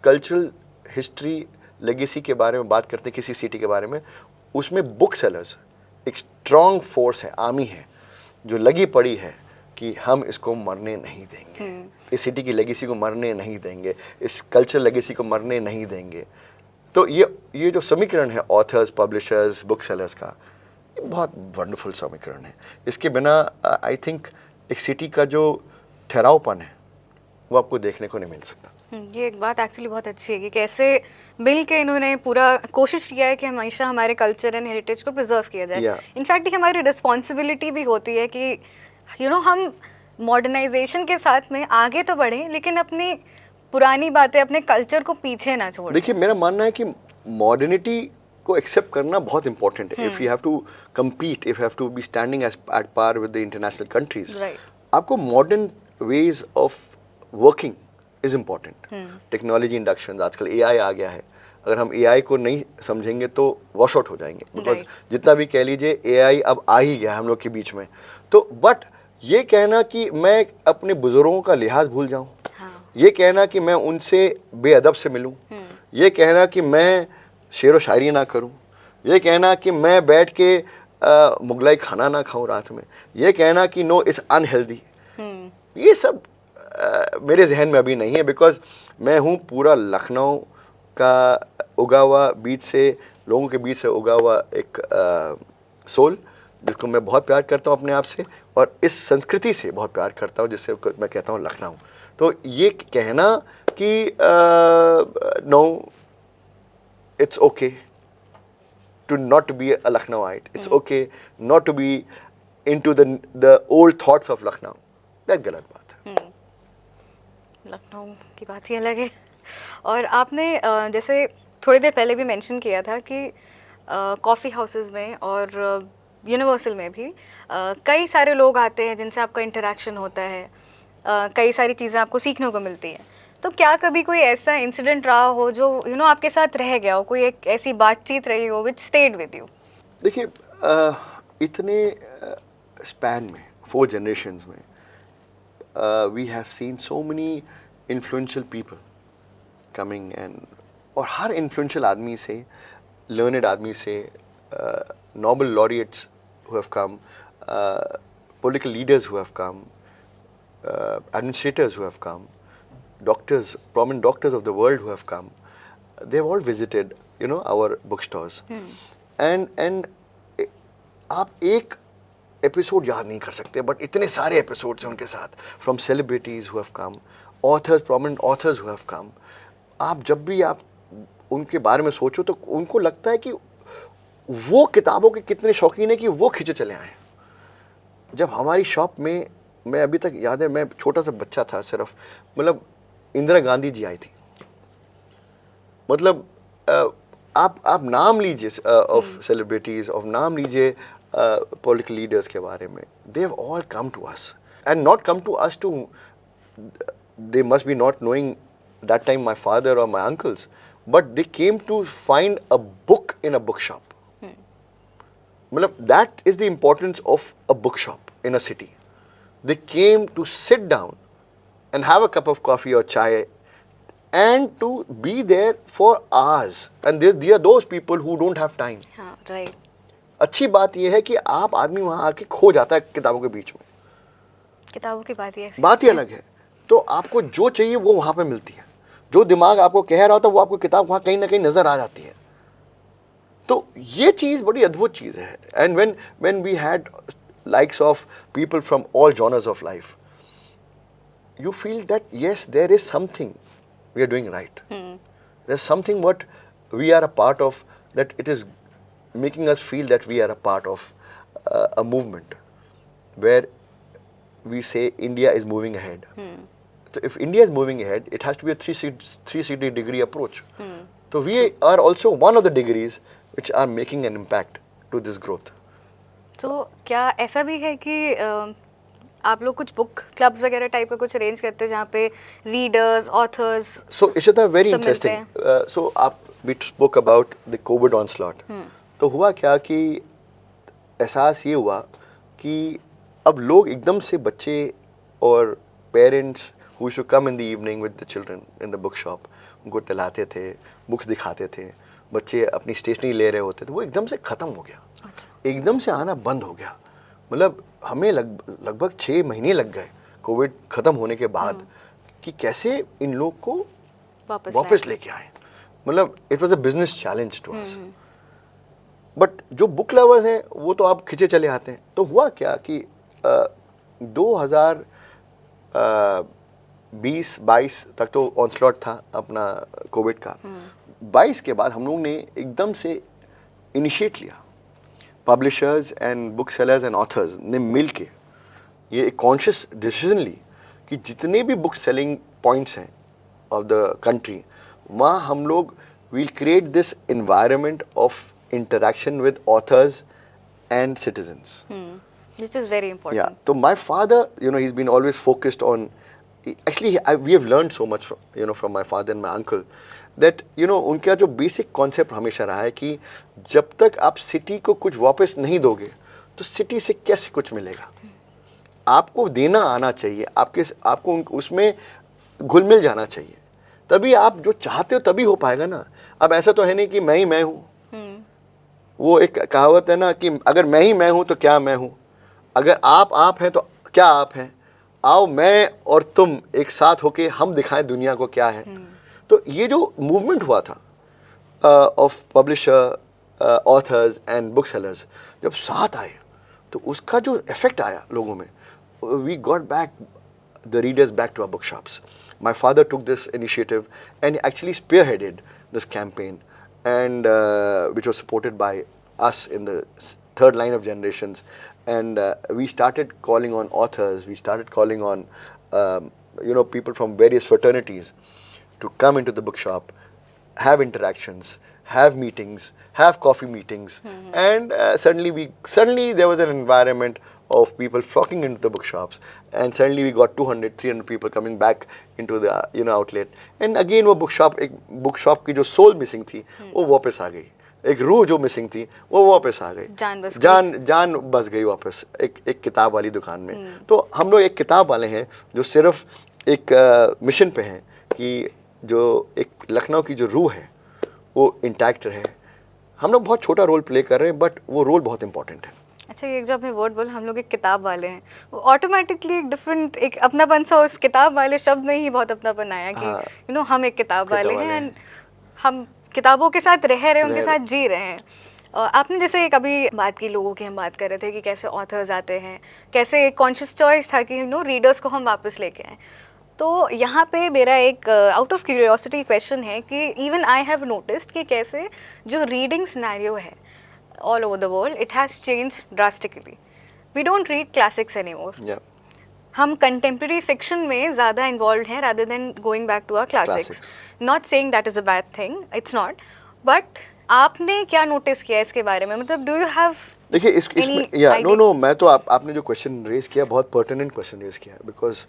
कल्चरल हिस्ट्री लेगेसी के बारे में बात करते हैं, किसी सिटी के बारे में, उसमें बुक सेलर्स एक स्ट्रॉन्ग फोर्स है, आर्मी है जो लगी पड़ी है कि हम इसको मरने नहीं देंगे, इस सिटी की लेगेसी को मरने नहीं देंगे, इस कल्चर लेगेसी को मरने नहीं देंगे. तो ये जो समीकरण है ऑथर्स, पब्लिशर्स, बुक सेलर्स का, ये बहुत वंडरफुल समीकरण है. इसके बिना आई थिंक एक सिटी का जो ठहरावपन है वो आपको देखने को नहीं मिल सकता. ये एक बात एक्चुअली बहुत अच्छी है कि कैसे मिल के इन्होंने पूरा कोशिश किया है कि हमेशा हमारे कल्चर एंड हेरिटेज को प्रिजर्व किया जाए. इनफैक्ट ये हमारी रिस्पॉन्सिबिलिटी भी होती है कि हम मॉडर्नाइजेशन के साथ में आगे तो बढ़ें लेकिन अपनी पुरानी बातें, अपने कल्चर को पीछे ना छोड़ें. देखिए मेरा मानना है कि मॉडर्निटी को एक्सेप्ट करना बहुत इंपॉर्टेंट है. If you have to compete, if you have to be standing at par with the international countries, आपको modern ways of working is important. Technology induction, आजकल AI आ गया है, अगर हम AI को नहीं समझेंगे तो वॉश आउट हो जाएंगे. बिकॉज जितना भी कह लीजिए AI अब आ ही गया हम लोग के बीच में. तो बट ये कहना कि मैं अपने बुजुर्गों का लिहाज भूल जाऊं, ये कहना कि मैं उनसे बेअदब से मिलूं, ये कहना कि मैं शेर व शायरी ना करूं, ये कहना कि मैं बैठ के मुगलाई खाना ना खाऊं रात में, ये कहना कि नो इट्स अनहेल्दी, ये सब मेरे जहन में अभी नहीं है. बिकॉज मैं हूँ पूरा लखनऊ का उगा हुआ, बीच से लोगों के बीच से उगा हुआ एक सोल, जिसको मैं बहुत प्यार करता हूँ अपने आप से, और इस संस्कृति से बहुत प्यार करता हूँ जिससे मैं कहता हूँ लखनऊ. तो ये कहना कि no it's okay to not be a Lucknowite, it's okay not to be into the old thoughts of Lucknow, that गलत बात है. लखनऊ की बात ही अलग है. और आपने जैसे थोड़ी देर पहले भी मेंशन किया था कि कॉफ़ी हाउसेस में और यूनिवर्सल में भी कई सारे लोग आते हैं जिनसे आपका इंटरेक्शन होता है, कई सारी चीज़ें आपको सीखने को मिलती हैं. तो क्या कभी कोई ऐसा इंसिडेंट रहा हो जो आपके साथ रह गया हो, कोई एक ऐसी बातचीत रही हो विच स्टेड विद यू? देखिए इतने स्पैन में 4 जनरेशन्स में we have seen so many influential people coming and, और हर इन्फ्लुएंशियल आदमी से, लर्नेड आदमी से, Nobel laureates who have come, political leaders who have come, administrators who have come, doctors, prominent doctors of the world who have come. They have all visited, our bookstores. And आप एक episode याद नहीं कर सकते, but इतने सारे episodes हैं उनके साथ, from celebrities who have come, authors, prominent authors who have come. आप जब भी आप उनके बारे में सोचो तो उनको लगता है कि वो किताबों के कितने शौकीन है कि वो खींचे चले आए। जब हमारी शॉप में, मैं अभी तक याद है, मैं छोटा सा बच्चा था सिर्फ, मतलब इंदिरा गांधी जी आई थी, मतलब आप नाम लीजिए ऑफ सेलिब्रिटीज़, ऑफ नाम लीजिए पॉलिटिकल लीडर्स के बारे में, they have all come to us and not come to us too, they must be not knowing that time my father or my uncles, but they came to find a book in a bookshop. Matlab, that is the importance of a bookshop in a city. They came to sit down and have a cup of coffee or chai and to be there for hours, and they are those people who don't have time. हाँ, right. अच्छी बात यह है कि आप आदमी वहाँ आके खो जाता है किताबों के बीच में, किताबों की बात ही ऐसी बात ही अलग है। तो आपको जो चाहिए वो वहाँ पे मिलती है, जो दिमाग आपको कह रहा होता है वो आपको किताब वहाँ कहीं ना कहीं नज़र आ जाती है। तो ये चीज़ बड़ी अद्भुत चीज़ है। And when we had likes of people from all genres of life, you feel that yes, there is something we are doing right. There's something what we are a part of, that it is making us feel that we are a part of a movement where we say India is moving ahead. So if India is moving ahead, it has to be a 360 degree approach. So we are also one of the degrees which are making an impact to this growth. तो क्या ऐसा भी है कि आप लोग कुछ book clubs वगैरह टाइप का कुछ अरेंज करते हैं जहाँ पे readers, authors? So Ishita, very सब मिलते interesting. So आप we spoke about the COVID onslaught. तो हुआ क्या कि एहसास ये हुआ कि अब लोग एकदम से, बच्चे और parents who should come in the evening with the children in the book shop, उनको टहलाते थे, बुक्स दिखाते थे, बच्चे अपनी स्टेशनरी ले रहे होते थे, वो एकदम से ख़त्म हो गया। एकदम से आना बंद हो गया। मतलब हमें लगभग 6 महीने लग गए कोविड ख़त्म होने के बाद कि कैसे इन लोग को वापस लेके आए। मतलब it was a business challenge to us. But जो बुक लवर्स हैं वो तो आप खींचे चले आते हैं। तो हुआ क्या कि 2020-22 तक तो ऑनस्लॉट था अपना कोविड का। 22 के बाद हम लोग ने एकदम से इनिशिएट लिया, publishers and book sellers and authors ने मिल के ये एक कॉन्शियस डिसीजन ली कि जितने भी बुक सेलिंग पॉइंट्स हैं ऑफ द कंट्री, वहाँ हम लोग will create this environment of interaction with authors and citizens, which is very important. Yeah. So my father, he's been always focused on. Actually, we have learned so much from my father and my uncle, that उनका जो basic concept हमेशा रहा है कि जब तक आप city को कुछ वापस नहीं दोगे तो सिटी से कैसे कुछ मिलेगा। आपको देना आना चाहिए, आपको उसमें घुल मिल जाना चाहिए, तभी आप जो चाहते हो तभी हो पाएगा ना। अब ऐसा तो है नहीं कि मैं ही मैं हूँ। वो एक कहावत है ना कि अगर मैं ही मैं हूँ तो क्या मैं हूँ, अगर आप हैं तो क्या आप हैं, आओ मैं और तुम एक साथ होके हम दिखाएं दुनिया को क्या है। तो ये जो मूवमेंट हुआ था of publisher, authors and book sellers, जब साथ आए तो उसका जो इफेक्ट आया लोगों में, we got back the readers back to our book shops. My father took this initiative and actually spearheaded this campaign, and which was supported by us in the third line of generations. And we started calling on authors, we started calling on people from various fraternities to come into the bookshop, have interactions, have meetings, have coffee meetings, and suddenly there was an environment of people flocking into the bookshops, and suddenly we got 200-300 people coming back into the outlet, and again वो bookshop की जो soul missing थी वो वापस आ गई, एक रूह जो मिसिंग थी वो वापस आ गई, जान बस गई वापस एक किताब वाली दुकान में. तो हम लोग एक किताब वाले हैं जो सिर्फ एक मिशन पे हैं कि जो एक लखनऊ की जो रूह है वो इंटैक्ट रहे. हम लोग बहुत छोटा रोल प्ले कर रहे हैं बट वो रोल बहुत इंपॉर्टेंट है. अच्छा, ये जो आपने वर्ड बोला हम लोग एक किताब वाले हैं, वो ऑटोमेटिकली एक डिफरेंट एक अपनापन सा उस किताब वाले शब्द में ही बहुत अपनापन आया कि हम एक किताब वाले हैं, हम किताबों के साथ रह रहे हैं, उनके साथ जी रहे हैं. आपने जैसे कभी बात की, लोगों की हम बात कर रहे थे कि कैसे ऑथर्स आते हैं, कैसे कॉन्शियस चॉइस था कि रीडर्स को हम वापस लेके आए। तो यहाँ पे मेरा एक आउट ऑफ क्यूरियोसिटी क्वेश्चन है कि इवन आई हैव नोटिस्ड कि कैसे जो रीडिंग सिनेरियो है all over the world, it has change drastically. We don't read classics anymore. हम कंटेम्प्रेरी फिक्शन में ज़्यादा इन्वॉल्व हैं rather than going back to our classics. Not saying that is a bad thing, it's not, but आपने क्या notice किया इसके बारे में? मतलब डू यू हैव देखिए इसमें या नो मैं तो आपने जो क्वेश्चन रेज किया बहुत पर्टिनेंट क्वेश्चन रेज किया, बिकॉज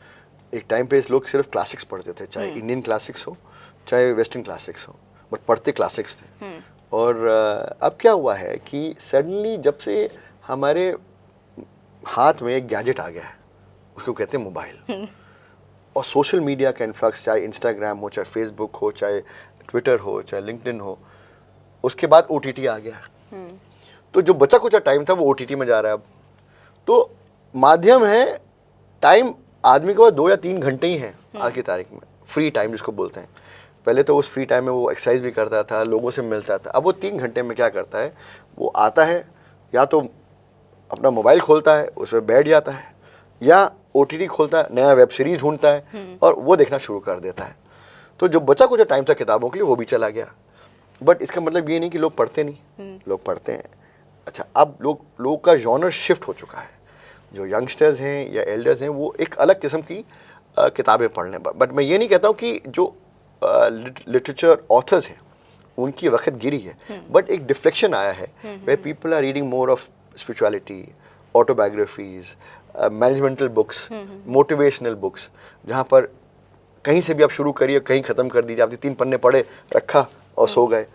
एक टाइम पे लोग सिर्फ क्लासिक्स पढ़ते थे, चाहे इंडियन क्लासिक्स हो चाहे वेस्टर्न क्लासिक्स हो, बट पढ़ते क्लासिक्स थे। और अब क्या हुआ है कि सडनली जब से हमारे हाथ में एक गैजेट आ गया है, उसको कहते हैं मोबाइल, और सोशल मीडिया का इन्फ्लक्स, चाहे इंस्टाग्राम हो, चाहे फेसबुक हो, चाहे ट्विटर हो, चाहे लिंक्डइन हो, उसके बाद OTT आ गया। तो जो बचा कुछ टाइम था वो OTT में जा रहा है अब। तो माध्यम है, टाइम आदमी के पास 2 या 3 घंटे ही हैं आज की तारीख में, फ्री टाइम जिसको बोलते हैं। पहले तो उस फ्री टाइम में वो एक्सरसाइज भी करता था, लोगों से मिलता था। अब वो 3 घंटे में क्या करता है, वो आता है या तो अपना मोबाइल खोलता है, उसमें बैठ जाता है, या OTT खोलता है, नया वेब सीरीज ढूंढता है और वो देखना शुरू कर देता है। तो जो बचा कुछ टाइम था किताबों के लिए वो भी चला गया। बट इसका मतलब ये नहीं कि लोग पढ़ते नहीं, लोग पढ़ते हैं। अच्छा, अब लोगों का जॉनर शिफ्ट हो चुका है। जो यंगस्टर्स हैं या एल्डर्स हैं वो एक अलग किस्म की किताबें पढ़ रहे हैं। बट मैं ये नहीं कहता हूँ कि जो लिटरेचर ऑथर्स हैं उनकी वक्त गिरी है, बट एक डिफ्लेक्शन आया है वे people are reading more of spirituality, autobiographies, managemental books, motivational books, जहाँ पर कहीं से भी आप शुरू करिए, कहीं ख़त्म कर दीजिए, आपने 3 पन्ने पढ़े, रखा और सो गए,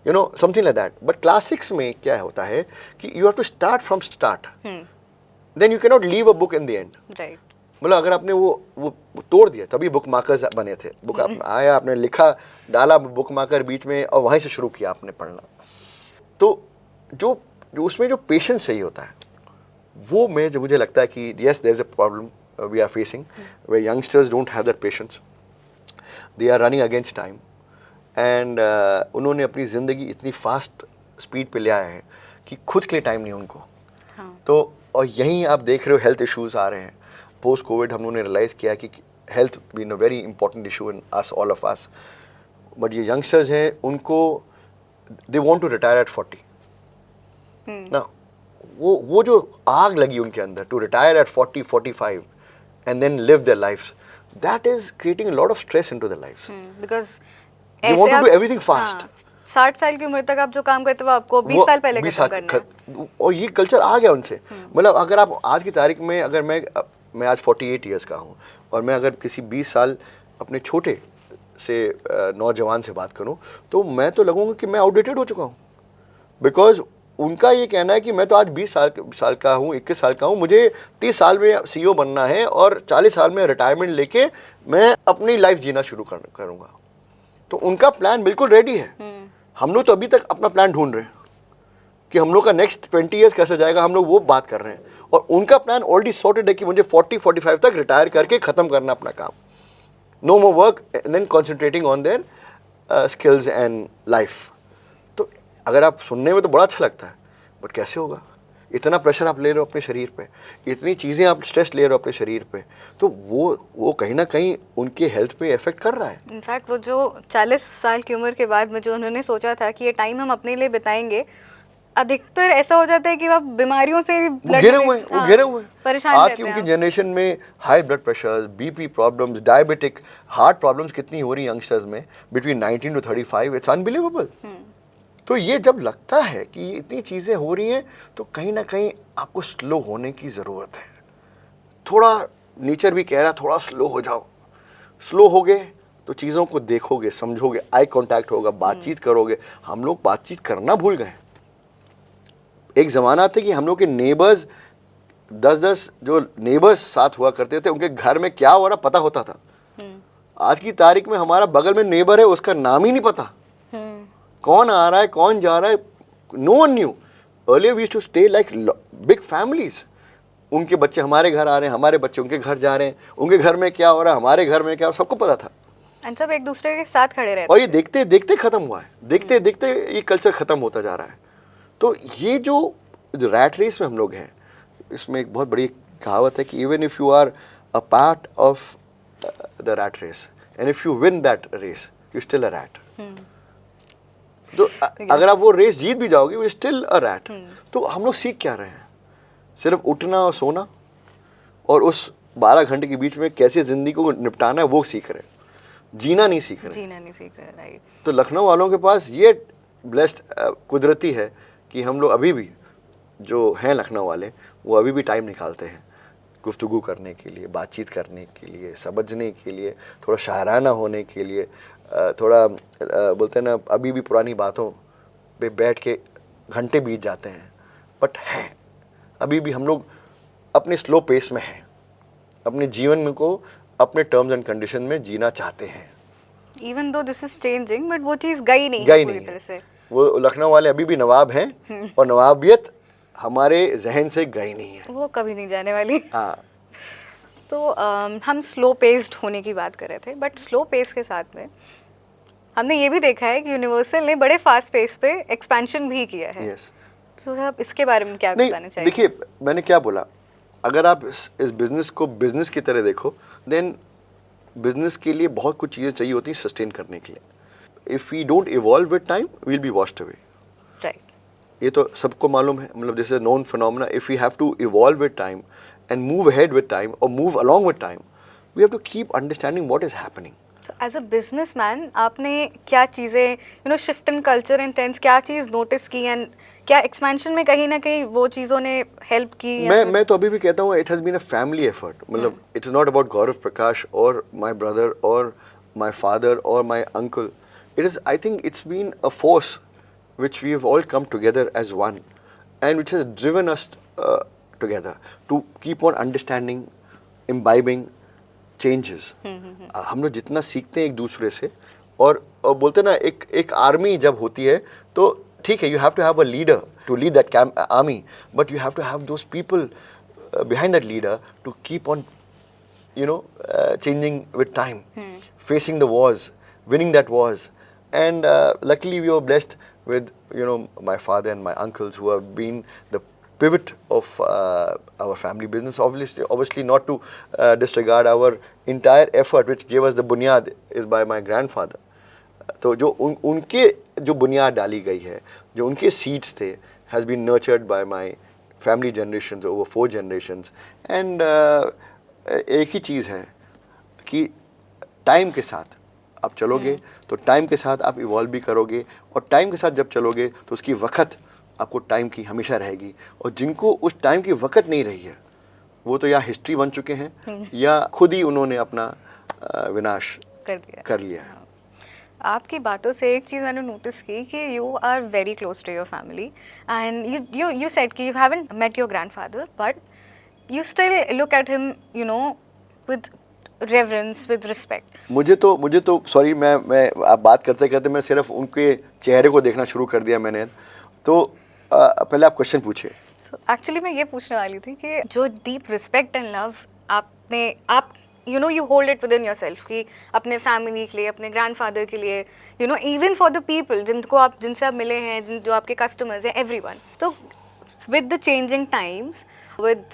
you know, something like that. But classics में क्या होता है कि you have to start from start, then you can not leave a book in the end. Right. मतलब अगर आपने वो तोड़ दिया, तभी बुक मार्कर्स बने थे। बुक आया, आपने लिखा, डाला बुक मार्कर बीच में और वहीं से शुरू किया आपने पढ़ना। तो जो उसमें जो पेशेंस चाहिए होता है वो मुझे लगता है कि yes there is a problem we are facing, वे youngsters don't have that patience, they are running against time, and उन्होंने अपनी ज़िंदगी इतनी फास्ट स्पीड पे ले आए हैं कि खुद के लिए टाइम नहीं उनको। तो और यहीं आप देख रहे हो हेल्थ इश्यूज आ रहे हैं। पोस्ट कोविड हम लोगों ने रियलाइज़ किया कि health been a very important issue in us, all of us. But ये यंगस्टर्स हैं, उनको they want to retire at 40 ना, वो जो आग लगी उनके अंदर to retire at 40, 45 and then live their lifes, that is creating a lot of stress into their lifes. Because they want to do everything fast. 60 साल की उम्र तक आप जो काम करते हो आपको 20 साल पहले खत्म करना है। और ये कल्चर आ गया उनसे। मतलब अगर आप आज की तारीख में, अगर मैं आज 48 ईयर्स का हूँ और मैं अगर किसी 20 साल अपने छोटे से नौजवान से बात करूँ तो मैं तो लगूंगा कि मैं आउटडेटेड हो चुका हूँ। बिकॉज उनका ये कहना है कि मैं तो आज 20 साल का हूँ, 21 साल का हूँ, मुझे 30 साल में CEO बनना है और 40 साल में रिटायरमेंट लेके मैं अपनी लाइफ जीना शुरू करूँगा। तो उनका प्लान बिल्कुल रेडी है। हम लोग तो अभी तक अपना प्लान ढूंढ रहे हैं कि हम लोग का नेक्स्ट 20 ईयर्स कैसे जाएगा, हम लोग वो बात कर रहे हैं। और उनका प्लान ऑलरेडी सॉर्टेड है कि मुझे 40-45 तक रिटायर करके ख़त्म करना अपना काम, no more work and then concentrating on their skills and life. तो अगर आप सुनने में तो बड़ा अच्छा लगता है, बट कैसे होगा? इतना प्रेशर आप ले रहे हो अपने शरीर पे, इतनी चीज़ें आप स्ट्रेस ले रहे हो अपने शरीर पे, तो वो कहीं ना कहीं उनके हेल्थ पे इफेक्ट कर रहा है। इनफैक्ट वो जो 40 साल की उम्र के बाद में जो उन्होंने सोचा था कि ये टाइम हम अपने लिए बिताएंगे, अधिकतर ऐसा हो जाता है कि वो बीमारियों से घिरे हुए हैं, परेशान आज रहते की हैं। उनकी जनरेशन में high blood pressure, BP problems, diabetic, heart problems कितनी हो रही हैं यंगस्टर्स में बिटवीन 19 to 35, इट्स अनबिलीवेबल। तो ये जब लगता है कि इतनी चीज़ें हो रही हैं तो कहीं ना कहीं आपको स्लो होने की ज़रूरत है। थोड़ा नेचर भी कह रहा है थोड़ा स्लो हो जाओ। स्लो हो गए तो चीज़ों को देखोगे, समझोगे, आई कांटेक्ट होगा, बातचीत करोगे। हम लोग बातचीत करना भूल गए। एक ज़माना था कि हम लोग के नेबर्स 10-10 जो नेबर्स साथ हुआ करते थे, उनके घर में क्या हो रहा पता होता था। आज की तारीख में हमारा बगल में नेबर है, उसका नाम ही नहीं पता, कौन आ रहा है कौन जा रहा है, no one knew. Earlier we used to stay like big families. उनके बच्चे हमारे घर आ रहे हैं, हमारे बच्चे उनके घर जा रहे हैं, उनके घर में क्या हो रहा है, हमारे घर में क्या हो रहा है, सबको पता था। सब एक दूसरे के साथ खड़े रहते। और ये देखते देखते खत्म हुआ है, देखते देखते ये कल्चर खत्म होता जा रहा है। तो ये जो रैट रेस में हम लोग हैं, इसमें एक बहुत बड़ी कहावत है कि even if you are a part of the rat race and if you win that race you still a rat. तो अगर आप वो रेस जीत भी जाओगे यू स्टिल अ रैट। तो हम लोग सीख क्या रहे हैं? सिर्फ उठना और सोना और उस 12 घंटे के बीच में कैसे जिंदगी को निपटाना है वो सीख रहे हैं, जीना नहीं सीख रहे। जीना नहीं सीख रहे, राइट। तो लखनऊ वालों के पास ये ब्लेस्ड कुदरती है कि हम लोग अभी भी जो हैं लखनऊ वाले वो अभी भी टाइम निकालते हैं गुफ्तगू करने के लिए, बातचीत करने के लिए, समझने के लिए, थोड़ा शायराना होने के लिए, थोड़ा बोलते हैं ना, अभी भी पुरानी बातों पे बैठ के घंटे बीत जाते हैं। बट हैं अभी भी हम लोग अपने स्लो पेस में हैं, अपने जीवन में को अपने टर्म्स एंड कंडीशन में जीना चाहते हैं। Even though this is changing, but वो चीज़ गई नहीं पूरी तरह से। वो लखनऊ वाले अभी भी नवाब हैं और नवाबियत हमारे जहन से गई नहीं है, वो कभी नहीं जाने वाली। हाँ। तो हम स्लो पेस्ड होने की बात कर रहे थे, बट स्लो पेस के साथ में हमने ये भी देखा है कि यूनिवर्सल ने बड़े फास्ट पेस पे एक्सपेंशन भी किया है। yes. तो आप इसके बारे में क्या बताना चाहिए? देखिए, मैंने क्या बोला, अगर आप इस बिजनेस को बिजनेस की तरह देखो, देन बिजनेस के लिए बहुत कुछ चीज़ें चाहिए होती हैं सस्टेन करने के लिए। If we don't evolve with time we will be washed away. Right, ये तो सबको मालूम है, मतलब this is known phenomena. If we have to evolve with time and move ahead with time और move along with time, we have to keep understanding what is happening. तो as a businessman आपने क्या चीज़ें shift in culture and trends, क्या चीज़ notice की, and क्या expansion में कहीं ना कहीं वो चीज़ों ने हेल्प की? मैं तो अभी भी कहता हूँ it has been a family effort. मतलब it is not about Gaurav Prakash और माई ब्रदर और माई फादर और my uncle. It is, I think it's been a force which we have all come together as one and which has driven us together to keep on understanding, imbibing changes. हम लोग जितना सीखते हैं एक दूसरे से, और बोलते ना, एक आर्मी जब होती है तो ठीक है, you have to have a leader to lead that army, but you have to have those people behind that leader to keep on changing with time, facing the wars, winning that wars. And luckily we were blessed with my father and my uncles who have been the pivot of our family business. Obviously not to disregard our entire effort which gave us the bunyad is by my grandfather. तो जो उनके जो बुनियाद डाली गई है, जो उनके seeds थे, has been nurtured by my family generations over 4 generations. And एक ही चीज़ है कि टाइम के साथ आप चलोगे तो टाइम के साथ आप इवॉल्व भी करोगे, और टाइम के साथ जब चलोगे तो उसकी वक़्त आपको टाइम की हमेशा रहेगी। और जिनको उस टाइम की वक़्त नहीं रही है वो तो या हिस्ट्री बन चुके हैं या खुद ही उन्होंने अपना विनाश कर लिया है। आपकी बातों से एक चीज़ मैंने नोटिस की कि you are very close to your family, and you said कि you haven't met your grandfather but you still look at him with reverence, with respect. मुझे तो सॉरी, मैं आप बात करते करते मैं सिर्फ उनके चेहरे को देखना शुरू कर दिया मैंने। तो पहले आप क्वेश्चन पूछिए। एक्चुअली मैं ये पूछने वाली थी कि जो डीप रिस्पेक्ट एंड लव आप you hold it with in yourself कि अपने फैमिली के लिए, अपने ग्रैंडफादर के लिए, इवन फॉर द पीपल जिनसे आप मिले हैं, जो आपके कस्टमर्स हैं, एवरीवन। तो with the changing times, with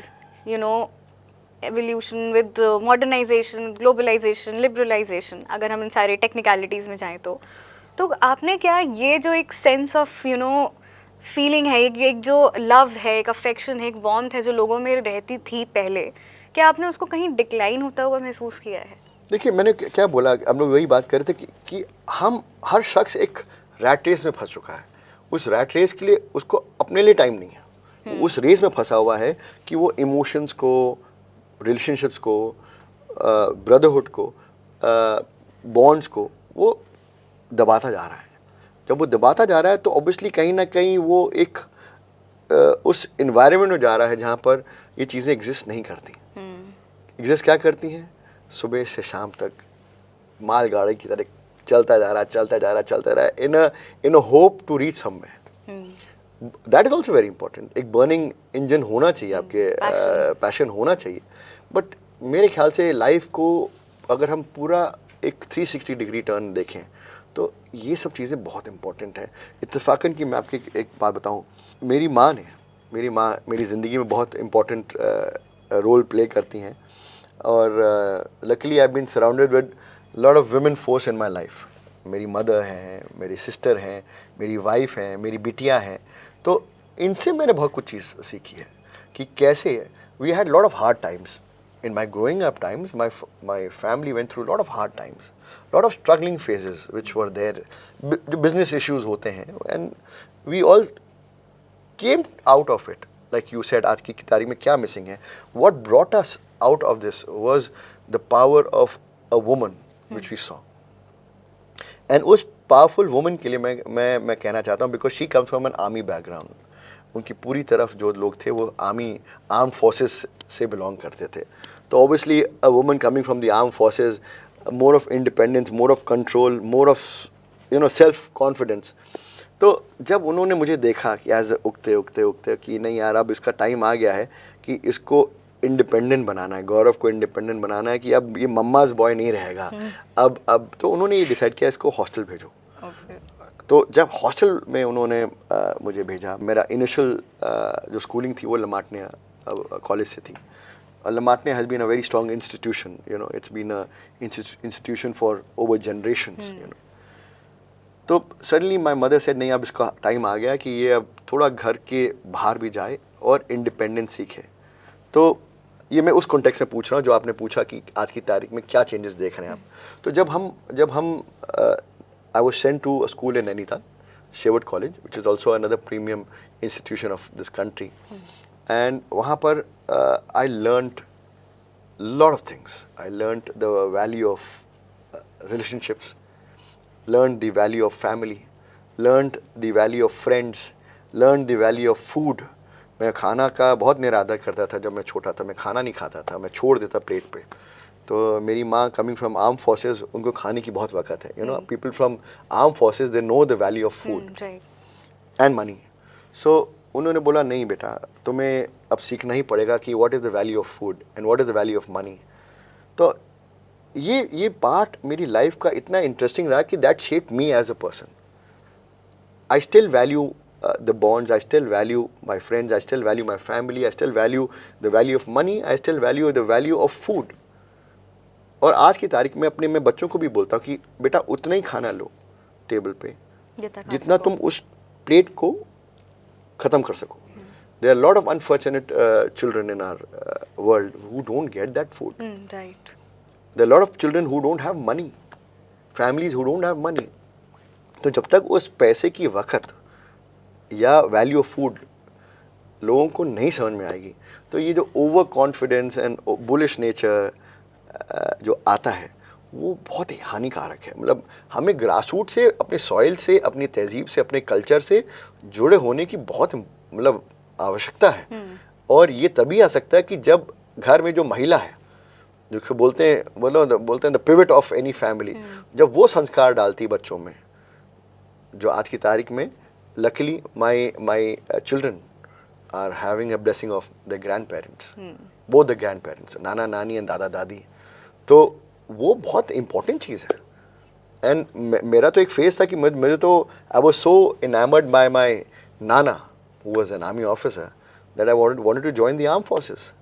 evolution, with modernisation, globalisation, liberalisation, अगर हम इन सारे टेक्निकलिटीज़ में जाएं तो आपने क्या ये जो एक सेंस ऑफ फीलिंग है, एक जो लव है, एक अफेक्शन है, एक वार्मथ है जो लोगों में रहती थी पहले, क्या आपने उसको कहीं डिक्लाइन होता हुआ महसूस किया है? देखिए, मैंने क्या बोला, हम लोग वही बात कर रहे थे कि हम हर शख्स एक रैट रेस में फंस चुका है। उस रैट रेस के लिए उसको अपने लिए टाइम नहीं है। उस रेस में फंसा हुआ है कि वो इमोशंस को, रिलेशनशिप्स को, ब्रदरहुड को, बॉन्ड्स को वो दबाता जा रहा है। जब वो दबाता जा रहा है तो ऑब्वियसली कहीं ना कहीं वो एक उस इन्वायरमेंट में जा रहा है जहाँ पर ये चीज़ें एग्जिस्ट नहीं करती। एग्जिस्ट क्या करती हैं? सुबह से शाम तक मालगाड़ी की तरह चलता जा रहा है in a hope to reach somewhere. That is also very important. एक बर्निंग इंजन होना चाहिए, आपके पैशन होना चाहिए। बट मेरे ख्याल से लाइफ को अगर हम पूरा एक 360 डिग्री टर्न देखें तो ये सब चीज़ें बहुत इंपॉर्टेंट हैं। इत्तेफाकन कि मैं आपकी एक बात बताऊं, मेरी माँ मेरी ज़िंदगी में बहुत इम्पोर्टेंट रोल प्ले करती हैं, और luckily I been surrounded with lot of women force in my life. मेरी मदर हैं, मेरी सिस्टर हैं, मेरी वाइफ हैं, मेरी बिटियाँ हैं। तो इनसे मैंने बहुत कुछ चीज़ सीखी है कि कैसे we had lot of hard times in my growing up times. My family went through a lot of hard times, lot of struggling phases which were there, जो business issues होते हैं, and we all came out of it. Like you said, आज की तारीख में क्या missing है? What brought us out of this was the power of a woman which we saw. And उस powerful woman के लिए मैं कहना चाहता हूँ, because she comes from an army background. उनकी पूरी तरफ जो लोग थे वो आर्म फोर्सेस से बिलोंग करते थे। तो obviously a woman coming from the arm forces, more of independence, more of control, more of self confidence. तो जब उन्होंने मुझे देखा कि एज उगते उगते उगते कि नहीं यार, अब इसका टाइम आ गया है कि इसको इंडिपेंडेंट बनाना है, गौरव को इंडिपेंडेंट बनाना है, कि अब ये मम्माज बॉय नहीं रहेगा। अब तो उन्होंने ये डिसाइड किया इसको हॉस्टल भेजो। तो जब हॉस्टल में उन्होंने मुझे भेजा, मेरा इनिशियल जो स्कूलिंग थी वो लमाटने कॉलेज से थी। La Martiniere has been a very strong institution, it's been a institution for over generations, तो सडनली माई मदर सेड नहीं, अब इसका टाइम आ गया कि ये अब थोड़ा घर के बाहर भी जाए और इंडिपेंडेंस सीखे। तो ये मैं उस कॉन्टेक्स्ट में पूछ रहा हूँ जो आपने पूछा कि आज की तारीख में क्या चेंजेस देख रहे हैं आप। तो जब हम I was sent to a school in Nainital, Sherwood College, which is also another premium institution of this country. And वहाँ पर I learned lot of things. I learned the value of relationships, learned the value of family, learned the value of friends, learned the value of food. मैं खाना का बहुत निरादर करता था। जब मैं छोटा था मैं खाना नहीं खाता था, मैं छोड़ देता प्लेट पे। तो मेरी माँ कमिंग फ्रॉम आर्म फोर्सेस, उनको खाने की बहुत वक़्त है। People from arm forces they know the value of food and money. So उन्होंने बोला नहीं बेटा, तुम्हें अब सीखना ही पड़ेगा कि what is the value of food and what is the value of money. तो ये पार्ट मेरी लाइफ का इतना इंटरेस्टिंग रहा कि that shaped me as a person. I still value the bonds, I still value my friends, I still value my family, I still value the value of money, I still value the value of food. और आज की तारीख में मैं बच्चों को भी बोलता हूँ कि बेटा उतना ही खाना लो टेबल पे जितना तुम उस प्लेट को ख़त्म कर सको। There are a lot of unfortunate children in our world who don't get that food. Right. There are a lot of children who don't have money, families who don't have money. तो जब तक उस पैसे की वक़्त या value of food लोगों को नहीं समझ में आएगी, तो ये जो over confidence and bullish nature जो आता है वो बहुत ही हानिकारक है। मतलब हमें ग्रासरूट से, अपने सॉइल से, अपनी तहजीब से, अपने कल्चर से जुड़े होने की बहुत मतलब आवश्यकता है। और ये तभी आ सकता है कि जब घर में जो महिला है, जो बोलते हैं the pivot of any family, जब वो संस्कार डालती बच्चों में, जो आज की तारीख में luckily my children are having a blessing of the grandparents, both the grandparents, नाना नानी and दादा दादी। तो वो बहुत important चीज़ है। एंड मेरा तो एक फेज था कि मुझे तो I was so enamored by my nana who was an army officer that I wanted to join the armed forces।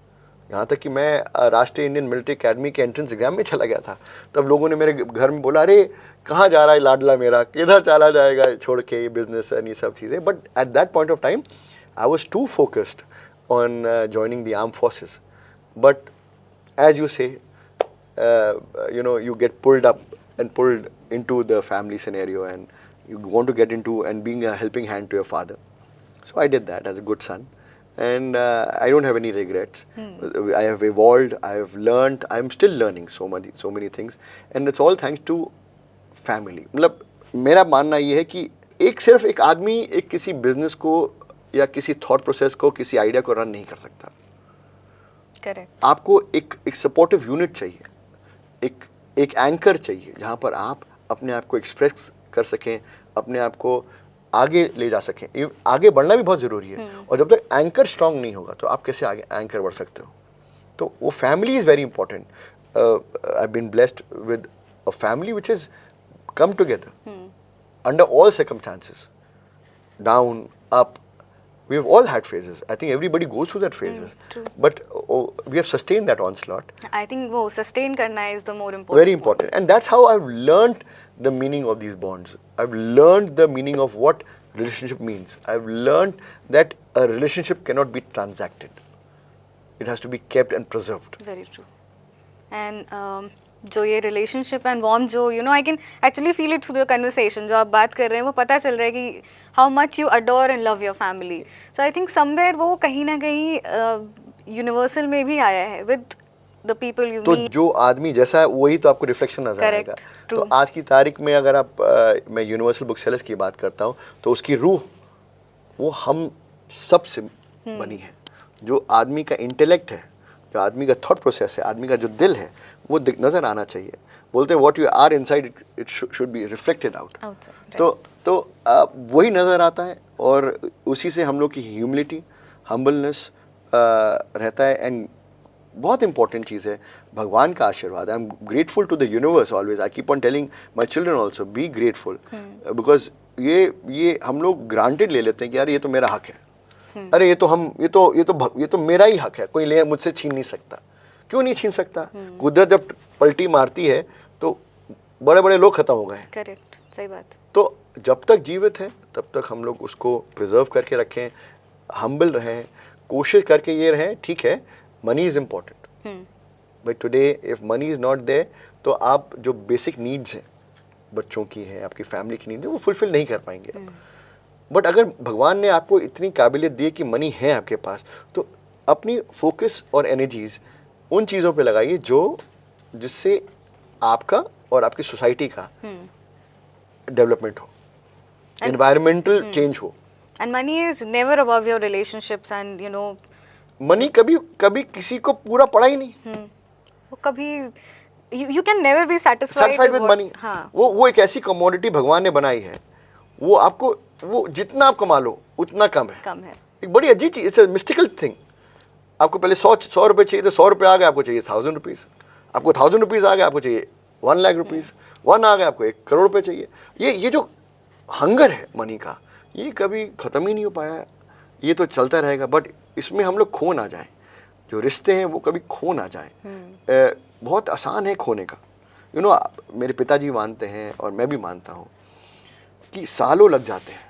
यहाँ तक कि मैं राष्ट्रीय इंडियन मिलिट्री अकेडमी के एंट्रेंस एग्जाम में चला गया था। तब लोगों ने मेरे घर में बोला, अरे कहाँ जा रहा है लाडला मेरा, किधर चला जाएगा छोड़ के ये बिजनेस एंड ये सब चीज़ें। But at that point of time I was too focused on joining the arm forces. But as you say you get pulled up and pulled into the family scenario, and you want to get into and being a helping hand to your father. So I did that as a good son. And I don't have any regrets. I have evolved, I have learned, I am still learning so many things, and it's all thanks to family. मतलब मेरा मानना ये है कि सिर्फ एक आदमी एक किसी बिजनेस को या किसी थॉट प्रोसेस को, किसी आइडिया को रन नहीं कर सकता। करेक्ट। आपको एक सपोर्टिव यूनिट चाहिए, एक एंकर चाहिए जहाँ पर आप अपने आप को एक्सप्रेस कर सकें, अपने आप को आगे ले जा सकें। आगे बढ़ना भी बहुत ज़रूरी है, और जब तक एंकर स्ट्रांग नहीं होगा तो आप कैसे आगे एंकर बढ़ सकते हो। तो वो family is very important. I been blessed with a family which is come together. under all circumstances, down, up, we have all had phases. I think everybody goes through that phases. true. But we have sustained that onslaught. I think वो sustain करना is the more important. Very important. And that's how I've learned the meaning of these bonds. I've learned the meaning of what relationship means. I've learned that a relationship cannot be transacted. It has to be kept and preserved. Very true. And जो ये relationship and warmth जो I can actually feel it through the conversation जो आप बात कर रहे हैं वो पता चल रहा है कि how much you adore and love your family. So I think somewhere वो कहीं ना कहीं universal में भी आया है with the people you तो meet. जो आदमी जैसा है वही तो आपको रिफ्लेक्शन नजर Correct, आएगा. true. तो आज की तारीख में अगर आप मैं यूनिवर्सल बुक सेलर्स की बात करता हूँ तो उसकी रूह वो हम सब से बनी है. जो आदमी का इंटेलेक्ट है, जो आदमी का थॉट प्रोसेस है, आदमी का जो दिल है वो नजर आना चाहिए. बोलते हैं what you are inside it should be reflected out. Outside, तो वही नज़र आता है और उसी से हम लोग की ह्यूमिलिटी, हम्बलनेस रहता है. एंड बहुत इंपॉर्टेंट चीज़ है भगवान का आशीर्वाद. I am grateful to the universe always. I keep on telling my children also be grateful because ये हम लोग ग्रांटेड ले लेते हैं कि यार ये तो मेरा हक है. अरे ये तो मेरा ही हक है, कोई ले मुझसे छीन नहीं सकता. क्यों नहीं छीन सकता? कुदरत जब पलटी मारती है तो बड़े बड़े लोग खत्म हो गए हैं. करेक्ट, सही बात. तो जब तक जीवित हैं तब तक हम लोग उसको प्रिजर्व करके रखें, हम्बल रहें, कोशिश करके ये रहें. ठीक है, money is important but today if money is not there तो आप जो बेसिक नीड्स हैं बच्चों की हैं, आपकी फैमिली की नीड्स हैं, वो फुलफिल नहीं कर पाएंगे. बट अगर भगवान ने आपको इतनी काबिलियत दी कि मनी है आपके पास तो अपनी फोकस और एनर्जीज उन चीज़ों पे लगाइए जिससे आपका और आपकी सोसाइटी का डेवलपमेंट हो, एनवायरमेंटल चेंज हो. And money is never above your relationships and money कभी किसी को पूरा पड़ा ही नहीं. वो कभी you can never be satisfied with money. हाँ. वो एक ऐसी कमोडिटी भगवान ने बनाई है, वो आपको वो जितना आप कमा लो उतना कम है. एक बड़ी अजीब चीज, इट्स अ मिस्टिकल थिंग. आपको पहले 100 रुपये चाहिए तो 100 रुपये आ गए, आपको चाहिए 1000 रुपीज़. आपको 1000 रुपीज़ आ गए, आपको चाहिए 1 लाख रुपीज़. 1 आ गए, आपको 1 करोड़ रुपये चाहिए. ये जो हंगर है मनी का, ये कभी ख़त्म ही नहीं हो पाया है. ये तो चलता रहेगा. बट इसमें हम लोग खो ना जाएं. जो रिश्ते हैं वो कभी खो ना जाएं. बहुत आसान है खोने का. मेरे पिताजी मानते हैं और मैं भी मानता हूँ कि सालों लग जाते हैं,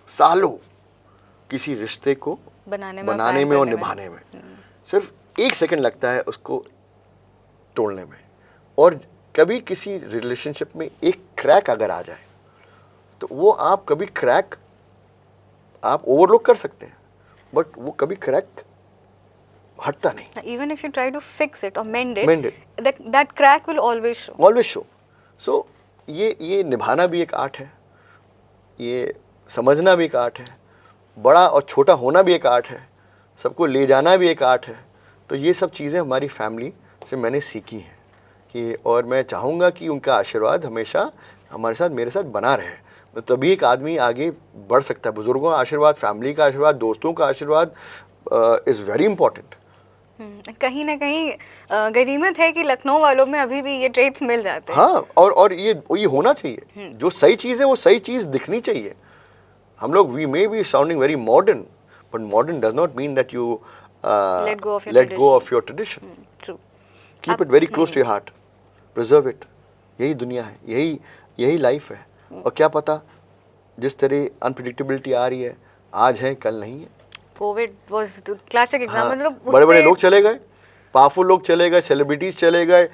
सालों किसी रिश्ते को बनाने में और निभाने में. सिर्फ 1 सेकंड लगता है उसको तोड़ने में. और कभी किसी रिलेशनशिप में एक क्रैक अगर आ जाए तो वो आप कभी क्रैक आप ओवरलुक कर सकते हैं बट वो कभी क्रैक हटता नहीं. Even if you try to fix it or mend it, that crack will always show. So ये निभाना भी एक आर्ट है, ये समझना भी एक आर्ट है, बड़ा और छोटा होना भी एक आर्ट है, सबको ले जाना भी एक आर्ट है. तो ये सब चीज़ें हमारी फैमिली से मैंने सीखी हैं कि और मैं चाहूँगा कि उनका आशीर्वाद हमेशा हमारे साथ मेरे साथ बना रहे. तो तभी एक आदमी आगे बढ़ सकता है. बुज़ुर्गों का आशीर्वाद, फैमिली का आशीर्वाद, दोस्तों का आशीर्वाद इज़ वेरी इंपॉर्टेंट. कहीं ना कहीं गनीमत है कि लखनऊ वालों में अभी भी ये ट्रेड्स मिल जाते हैं. हाँ, और ये होना चाहिए. जो सही चीज़ है वो सही चीज़ दिखनी चाहिए. हम लोग we may be sounding very modern but modern does not mean that you let go of your tradition. True. Keep it very close to your heart. Preserve it. यही दुनिया है, यही लाइफ है. और क्या पता जिस तरह अनप्रिडिक्टेबिलिटी आ रही है, आज है कल नहीं है. Covid was the classic example. मतलब बड़े लोग चले गए, पावरफुल लोग चले गए, सेलिब्रिटीज चले गए,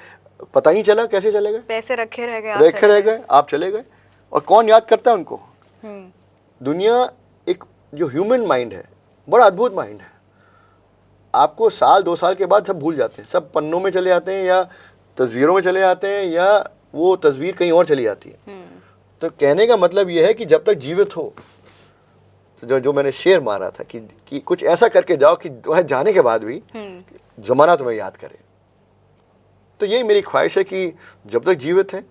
पता नहीं चला कैसे चले गए. पैसे रखे रह गए, आप चले गए. और कौन याद करता है उनको? दुनिया एक जो ह्यूमन माइंड है बड़ा अद्भुत माइंड है. आपको 1-2 साल के बाद सब भूल जाते हैं, सब पन्नों में चले जाते हैं या तस्वीरों में चले जाते हैं या वो तस्वीर कहीं और चली जाती है. तो कहने का मतलब ये है कि जब तक जीवित हो तो जो मैंने शेर मारा था कि कुछ ऐसा करके जाओ कि वह जाने के बाद भी ज़माना तुम्हें याद करे. तो यही मेरी ख्वाहिश है कि जब तक जीवित हैं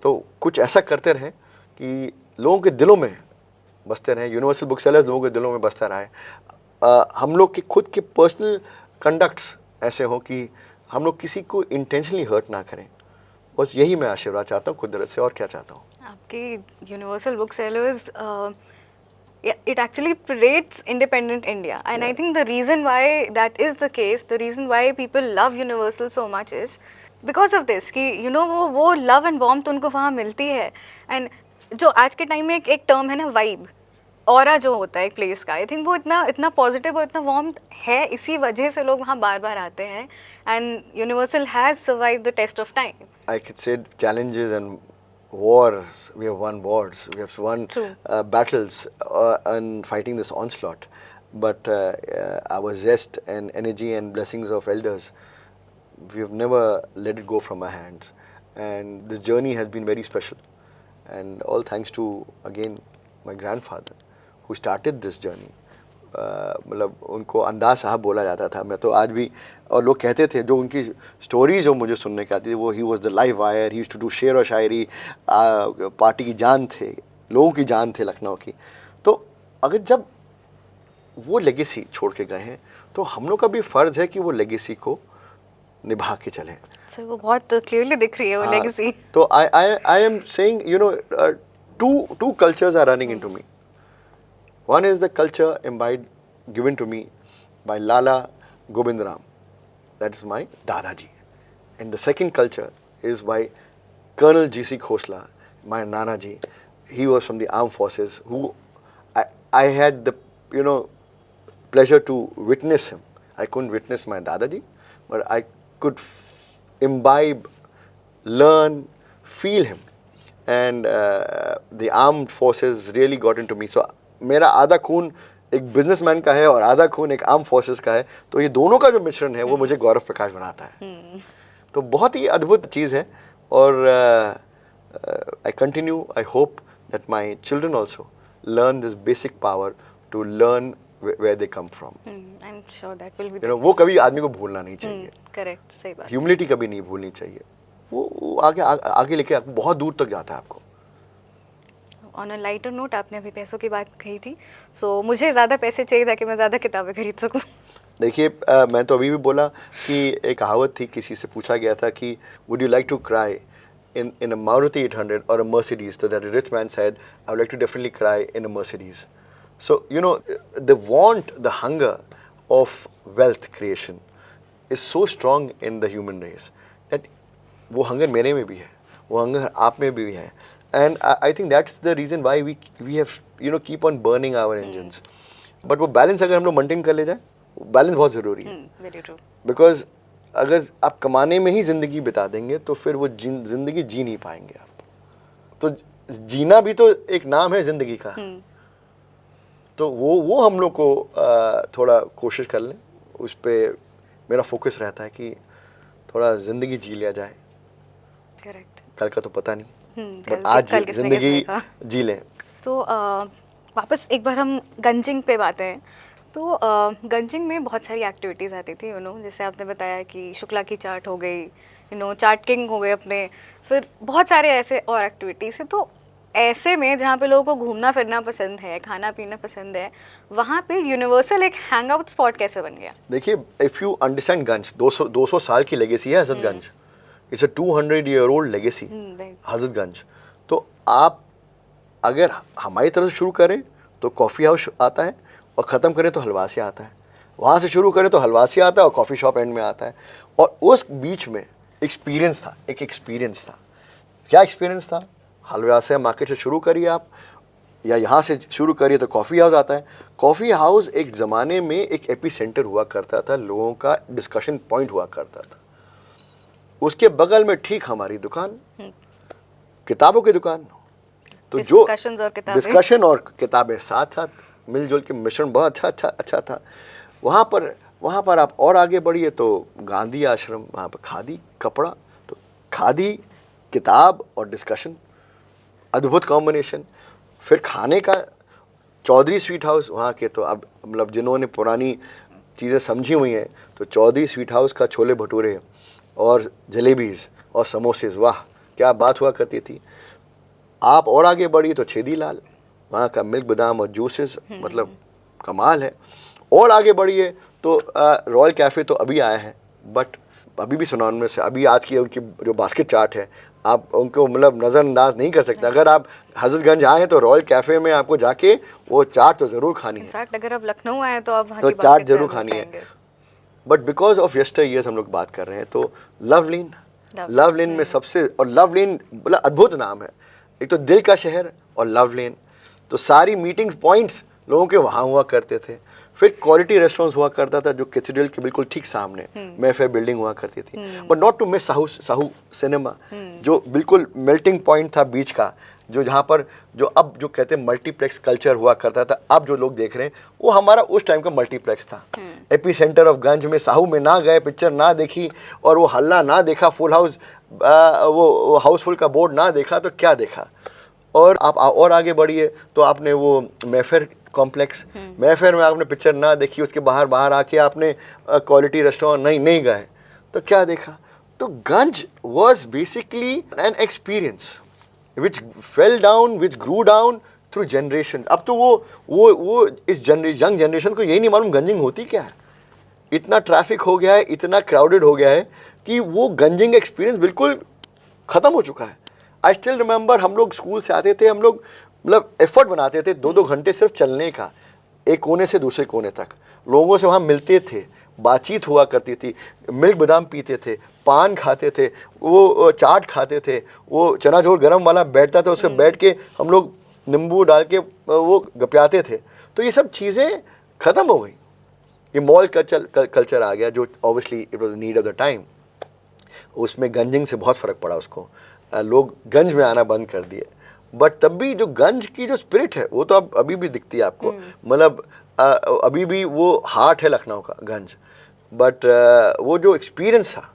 तो कुछ ऐसा करते रहें कि लोगों के दिलों में बसते रहें. यूनिवर्सल बुक सेलर्स लोगों के दिलों में बसता रहे. हम लोग के खुद के पर्सनल कंडक्ट्स ऐसे हों कि हम लोग किसी को इंटेंशनली हर्ट ना करें. बस यही मैं आशीर्वाद चाहता हूँ कुदरत से, और क्या चाहता हूँ. कि universal book sellers it actually parades independent India, and I think the reason why that is the case, the reason why people love Universal so much is because of this कि you know वो love and warmth उनको वहाँ मिलती है. And जो आज के time में एक टर्म है ना vibe, ऑरा जो होता है एक प्लेस का, आई थिंक वो इतना पॉजिटिव और इतना वार्म है, इसी वजह से लोग वहाँ बार बार आते हैं. And Universal has survive the test of time. I could say challenges and wars. We have won wars. We have won battles and fighting this onslaught. But our zest and energy and blessings of elders, we have never let it go from our hands. And this journey has been very special. And all thanks to, again, my grandfather, who started this journey. मतलब उनको अंदाज साहब बोला जाता था. मैं तो आज भी, और लोग कहते थे, जो उनकी स्टोरीज जो मुझे सुनने की आती थी, वो he was the live wire, he used to do शेर और शायरी. पार्टी की जान थे, लोगों की जान थे लखनऊ की. तो अगर जब वो लेगेसी छोड़ के गए हैं, तो हम लोग का भी फ़र्ज़ है कि वो लेगेसी को निभा के चलें. सो वो बहुत क्लियरली दिख रही है वो लेगेसी. तो I am saying, you know, two cultures are running into me. One is the culture imbibed, given to me by Lala Gobind Ram. That is my Dadaji. And the second culture is by Colonel G.C. Khosla, my Nanaji. He was from the armed forces, who I had the, you know, pleasure to witness him. I couldn't witness my Dadaji, but I could imbibe, learn, feel him. And the armed forces really got into me. So मेरा आधा खून एक businessman का है और आधा खून एक आर्म फोर्सेस का है. तो ये दोनों का जो मिश्रण है वो मुझे गौरव प्रकाश बनाता है. तो बहुत ही अद्भुत चीज़ है. और I continue, I hope that my children also learn this basic power to learn where they come from. I'm sure that will be. You know, वो कभी आदमी को भूलना नहीं चाहिए. करेक्ट, सही बात. ह्यूमिलिटी कभी नहीं भूलनी चाहिए. वो आगे लेके बहुत दूर तक जाता है आपको. ऑन अ लाइटर नोट, आपने अभी पैसों की बात कही थी, सो मुझे ज़्यादा पैसे चाहिए ताकि मैं ज़्यादा किताबें खरीद सकूं. देखिए, मैं तो अभी भी बोला कि एक कहावत थी, किसी से पूछा गया था कि would you like to cry in a Maruti 800 or a Mercedes? So that a rich man said, I would like to definitely cry in a Mercedes. So, you know, the want, the hunger of wealth creation is so strong in the human race that वो hunger मेरे में भी है, वो hunger आप में भी है. And I think that's the reason why we have, you know, keep on burning our engines. But वो balance अगर हम लोग maintain कर ले जाए, balance बहुत ज़रूरी है. Very true. Because अगर आप कमाने में ही ज़िंदगी बिता देंगे तो फिर वो ज़िंदगी जी नहीं पाएंगे आप. तो जीना भी तो एक नाम है ज़िंदगी का. तो वो हम लोग को थोड़ा कोशिश कर लें. उस पर मेरा फोकस रहता है कि थोड़ा ज़िंदगी जी लिया जाए. करेक्ट. कल का तो पता नहीं, बट आज ज़िंदगी जी लें. तो वापस एक बार हम गंजिंग पे बात हैं. तो गंजिंग में बहुत सारी एक्टिविटीज़ आती थी, यू नो, जैसे आपने बताया कि शुक्ला की चाट हो गई, यू नो, चाट किंग हो गए अपने, फिर बहुत सारे ऐसे और एक्टिविटीज़ है. तो ऐसे में जहाँ पे लोगों को घूमना फिरना पसंद है, खाना पीना पसंद है, वहाँ पे यूनिवर्सल एक हैंग आउट स्पॉट कैसे बन गया? देखिए, इफ़ यू अंडरस्टैंड गंज, 200 साल की लेगेसी है Hazratganj. It's a 200-year-old legacy Hazratganj. तो आप अगर हमारी तरफ से शुरू करें तो कॉफ़ी हाउस आता है, और ख़त्म करें तो हलवासी आता है. वहाँ से शुरू करें तो हलवासी आता है और कॉफ़ी शॉप एंड में आता है. और उस बीच में एक्सपीरियंस था, एक एक्सपीरियंस था. क्या एक्सपीरियंस था? हलवासी मार्केट से शुरू करिए आप, या यहाँ से शुरू करिए तो कॉफ़ी हाउस आता है. कॉफ़ी हाउस एक ज़माने में एक एपी सेंटर हुआ करता था, लोगों का डिस्कशन पॉइंट हुआ करता था. उसके बगल में ठीक हमारी दुकान, किताबों की दुकान. तो जो डिस्कशन और किताबें साथ साथ मिलजुल के मिश्रण बहुत अच्छा था. वहाँ पर आप और आगे बढ़िए तो गांधी आश्रम, वहाँ पर खादी कपड़ा. तो खादी, किताब और डिस्कशन, अद्भुत कॉम्बिनेशन. फिर खाने का चौधरी स्वीट हाउस वहाँ के. तो अब मतलब जिन्होंने पुरानी चीज़ें समझी हुई हैं, तो चौधरी स्वीट हाउस का छोले भटूरे और जलेबीज़ और समोसेस, वाह क्या बात हुआ करती थी. आप और आगे बढ़िए तो छेदी लाल, वहाँ का मिल्क बादाम और जूसेस मतलब कमाल है. और आगे बढ़िए तो रॉयल कैफ़े तो अभी आया है, बट अभी भी सुना उनमें से, अभी आज की उनकी जो बास्केट चाट है, आप उनको मतलब नज़रअंदाज नहीं कर सकते। अगर आप हजरतगंज आए तो रॉयल कैफ़े में आपको जाके वो चाट तो ज़रूर खानी है। इनफैक्ट अगर आप लखनऊ आए तो आप वहाँ तो की चाट बास्केट जरूर खानी है। बट बिकॉज ऑफ यस्टर ईयर्स हम लोग बात कर रहे हैं, तो लवलिन में सबसे, और लवलिन मतलब अद्भुत नाम है, एक तो दिल का शहर और लवलिन, तो सारी मीटिंग्स पॉइंट्स लोगों के वहाँ हुआ करते थे। फिर क्वालिटी रेस्टोरेंट्स हुआ करता था जो कैथेड्रल के बिल्कुल ठीक सामने मैफेयर बिल्डिंग हुआ करती थी। But not to miss Sahu cinema, जो बिल्कुल मेल्टिंग पॉइंट था बीच का, जो जहाँ पर जो अब जो कहते हैं मल्टीप्लेक्स कल्चर हुआ करता था, अब जो लोग देख रहे हैं वो हमारा उस टाइम का मल्टीप्लेक्स था। एपी सेंटर ऑफ गंज में साहू में ना गए, पिक्चर ना देखी और वो हल्ला ना देखा, फुल हाउस वो हाउसफुल का बोर्ड ना देखा तो क्या देखा। और आप और आगे बढ़िए तो आपने वो मैफेयर कॉम्प्लेक्स, मैफेयर में आपने पिक्चर ना देखी, उसके बाहर आके आपने क्वालिटी रेस्टोरेंट नहीं गए तो क्या देखा। तो Ganj was basically an experience which fell down, which grew down through generations। अब तो वो इस यंग जनरेशन को यही नहीं मालूम गंजिंग होती क्या है। इतना ट्रैफिक हो गया है, इतना क्राउडेड हो गया है कि वो गंजिंग एक्सपीरियंस बिल्कुल ख़त्म हो चुका है। आई स्टिल रिमेंबर, हम लोग स्कूल से आते थे, हम लोग मतलब एफर्ट बनाते थे 2-2 घंटे सिर्फ चलने का, एक कोने से दूसरे कोने तक, लोगों से वहाँ मिलते थे, बातचीत हुआ करती थी, मिल्क बादाम पीते थे, पान खाते थे, वो चाट खाते थे, वो चना चोर गरम वाला बैठता था, उससे बैठ के हम लोग नींबू डाल के वो गपियाते थे। तो ये सब चीज़ें ख़त्म हो गई। ये मॉल कल्चर आ गया, जो obviously it was need of the time. उसमें गंजिंग से बहुत फ़र्क पड़ा उसको, लोग गंज में आना बंद कर दिए। बट तब भी जो गंज की जो स्पिरिट है वो तो अब अभी भी दिखती है आपको, मतलब अभी भी वो हार्ट है लखनऊ का गंज। बट वो जो एक्सपीरियंस था,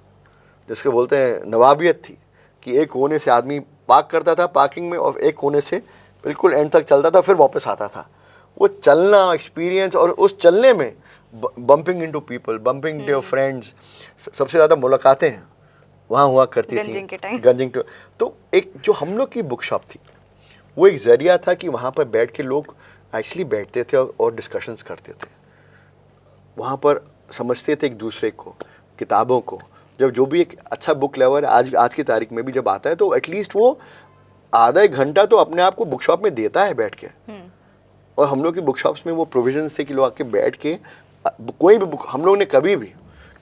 जिसको बोलते हैं नवाबियत थी, कि एक कोने से आदमी पार्क करता था पार्किंग में और एक कोने से बिल्कुल एंड तक चलता था, फिर वापस आता था। वो चलना एक्सपीरियंस, और उस चलने में bumping into people, bumping into your friends, सबसे ज़्यादा मुलाकातें वहाँ हुआ करती थी गंजिंग। तो एक जो हम लोग की बुक शॉप थी वो एक ज़रिया था कि वहाँ पर बैठ के लोग एक्चुअली बैठते थे और डिस्कशंस करते थे, वहाँ पर समझते थे एक दूसरे को, किताबों को। जब जो भी एक अच्छा बुक लवर आज की तारीख में भी जब आता है तो एटलीस्ट वो आधा एक घंटा तो अपने आप को बुक शॉप में देता है बैठ के। और हम लोग की बुक शॉप्स में वो प्रोविजंस थे कि लोग आके बैठ के कोई भी बुक, हम लोग ने कभी भी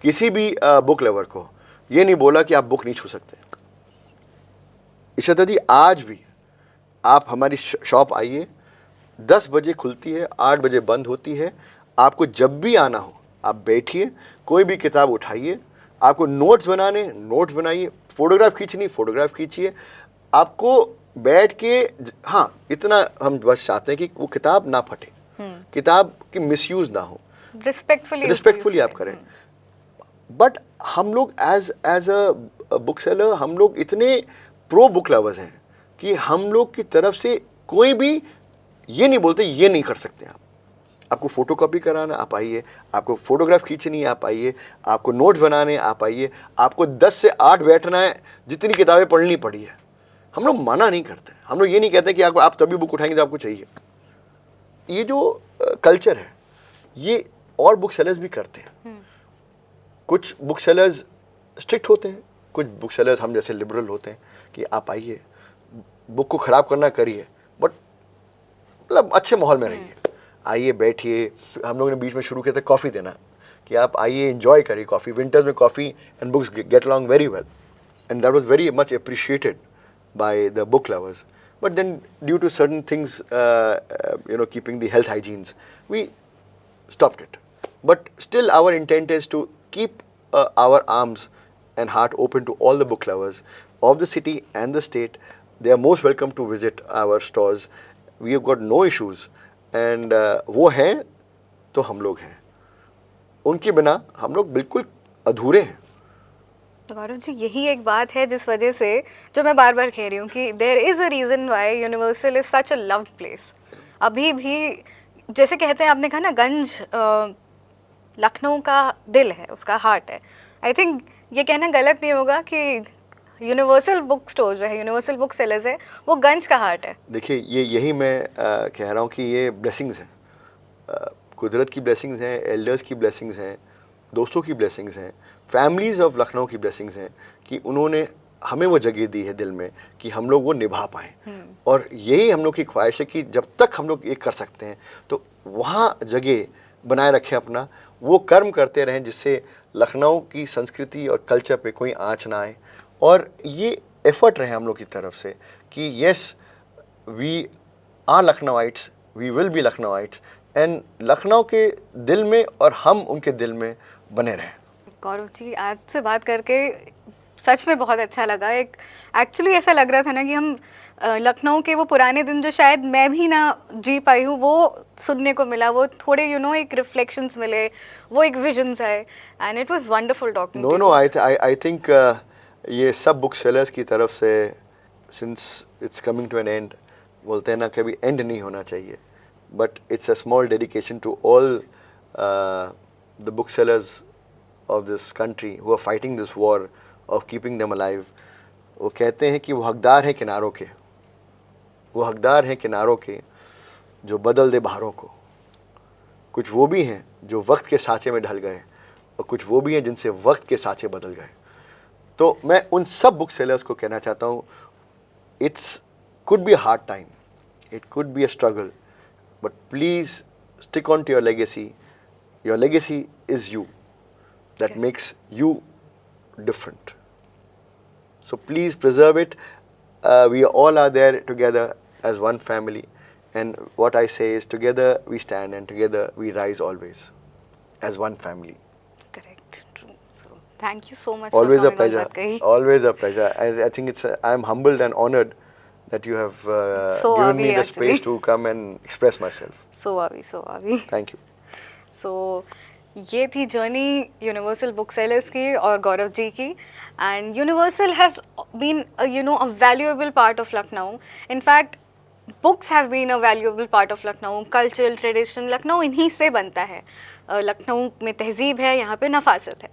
किसी भी बुक लवर को ये नहीं बोला कि आप बुक नहीं छू सकते। इशरत दी, आज भी आप हमारी शॉप आइए, 10 बजे खुलती है, 8 बजे बंद होती है। आपको जब भी आना हो आप बैठिए, कोई भी किताब उठाइए, आपको नोट्स बनाने नोट्स बनाइए, फ़ोटोग्राफ खींचनी फ़ोटोग्राफ खींचिए। आपको बैठ के, हाँ इतना हम बस चाहते हैं कि वो किताब ना फटे, किताब की मिसयूज़ ना हो, रिस्पेक्टफुली आप करें। बट हम लोग एज अ बुक सेलर, हम लोग इतने प्रो बुक लवर्स हैं कि हम लोग की तरफ से कोई भी ये नहीं बोलते ये नहीं कर सकते आप। आपको फ़ोटोकॉपी कराना आप आइए, आपको फ़ोटोग्राफ खींचनी है आप आइए, आपको नोट्स बनाने आप आइए, आपको 10 से 8 बैठना है, जितनी किताबें पढ़नी पड़ी है। हम लोग मना नहीं करते, हम लोग ये नहीं कहते कि आप तभी बुक उठाएंगे तो आपको चाहिए। ये जो कल्चर है ये और बुक सेलर्स भी करते हैं। कुछ बुक सेलर्स स्ट्रिक्ट होते हैं, कुछ बुक सेलर्स हम जैसे लिबरल होते हैं कि आप आइए, बुक को ख़राब करना करिए, बट मतलब अच्छे माहौल में रहिए, आइए बैठिए। हम लोगों ने बीच में शुरू किया था कॉफ़ी देना, कि आप आइए एंजॉय करिए कॉफ़ी। विंटर्स में coffee and books get along very well, and that was very much appreciated by the book lovers. But then due to certain things, keeping the health hygienes, we stopped it. But still our intent is to keep our arms and heart open to all the book lovers of the city and the state. They are most welcome to visit our stores. We have got no issues. And वो हैं तो हम लोग हैं, उनके बिना हम लोग बिल्कुल अधूरे हैं। तो गौरव जी, यही एक बात है जिस वजह से, जो मैं बार बार कह रही हूँ कि there is a reason why Universal is such a loved place. अभी भी जैसे कहते हैं, आपने कहा ना गंज लखनऊ का दिल है, उसका हार्ट है। आई थिंक ये कहना गलत नहीं होगा कि यूनिवर्सल बुक स्टोर जो है, यूनिवर्सल बुक सेलर्स है, वो गंज का हार्ट है। देखिए यही मैं कह रहा हूँ कि ये ब्लेसिंग्स हैं, कुदरत की ब्लेसिंग्स हैं, एल्डर्स की ब्लेसिंग्स हैं, दोस्तों की ब्लेसिंग्स हैं, फैमिलीज़ ऑफ लखनऊ की ब्लेसिंग्स हैं कि उन्होंने हमें वो जगह दी है दिल में कि हम लोग वो निभा पाएँ। और यही हम लोग की ख्वाहिश है कि जब तक हम लोग ये कर सकते हैं तो वहाँ जगह बनाए रखें अपना, वो कर्म करते रहें जिससे लखनऊ की संस्कृति और कल्चर पे कोई आँच ना आए। और ये एफर्ट रहे हम लोग की तरफ से कि yes we are Lucknowites, we will be Lucknowites, and Lucknow के दिल में और हम उनके दिल में बने रहें। गौरव जी, आपसे बात करके सच में बहुत अच्छा लगा। एक एक्चुअली ऐसा लग रहा था ना कि हम लखनऊ के वो पुराने दिन जो शायद मैं भी ना जी पाई हूँ वो सुनने को मिला, वो थोड़े एक रिफ्लेक्शंस मिले, वो एक विजन्स आए, and it was wonderful talking. No I think ये सब बुक सेलर्स की तरफ से, since it's coming to an end, बोलते हैं ना कभी एंड नहीं होना चाहिए, but it's a small dedication to all the book sellers of this country who are fighting this war of keeping them alive। वो कहते हैं कि वो हकदार हैं किनारों के, वो हकदार हैं किनारों के जो बदल दे बहारों को। कुछ वो भी हैं जो वक्त के साँचे में ढल गए और कुछ वो भी हैं जिनसे वक्त के साँचे बदल गए। तो मैं उन सब बुक सेलर्स को कहना चाहता हूँ, it's could be a hard time, it could be a struggle, but please stick on to your legacy. Your legacy is you. That makes you different. So please preserve it. We all are there together as one family, and what I say is together we stand and together we rise always as one family. Correct, true. So thank you so much. Always for a pleasure. Always a pleasure. I think I am humbled and honored that you have given me the space to come and express myself. So are we. Thank you. So ये थी journey universal book sellers की और गौरव जी की, and Universal has been a valuable part of Lucknow. In fact books have been a valuable part of Lucknow. Cultural tradition Lucknow इन्हीं से बनता है। लखनऊ में तहजीब है, यहाँ पे नफासत है।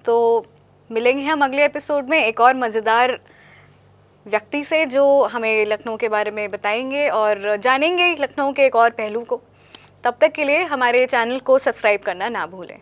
तो मिलेंगे हम अगले एपिसोड में एक और मज़ेदार व्यक्ति से जो हमें लखनऊ के बारे में बताएंगे और जानेंगे लखनऊ के एक और पहलू को। तब तक के लिए हमारे चैनल को सब्सक्राइब करना ना भूलें।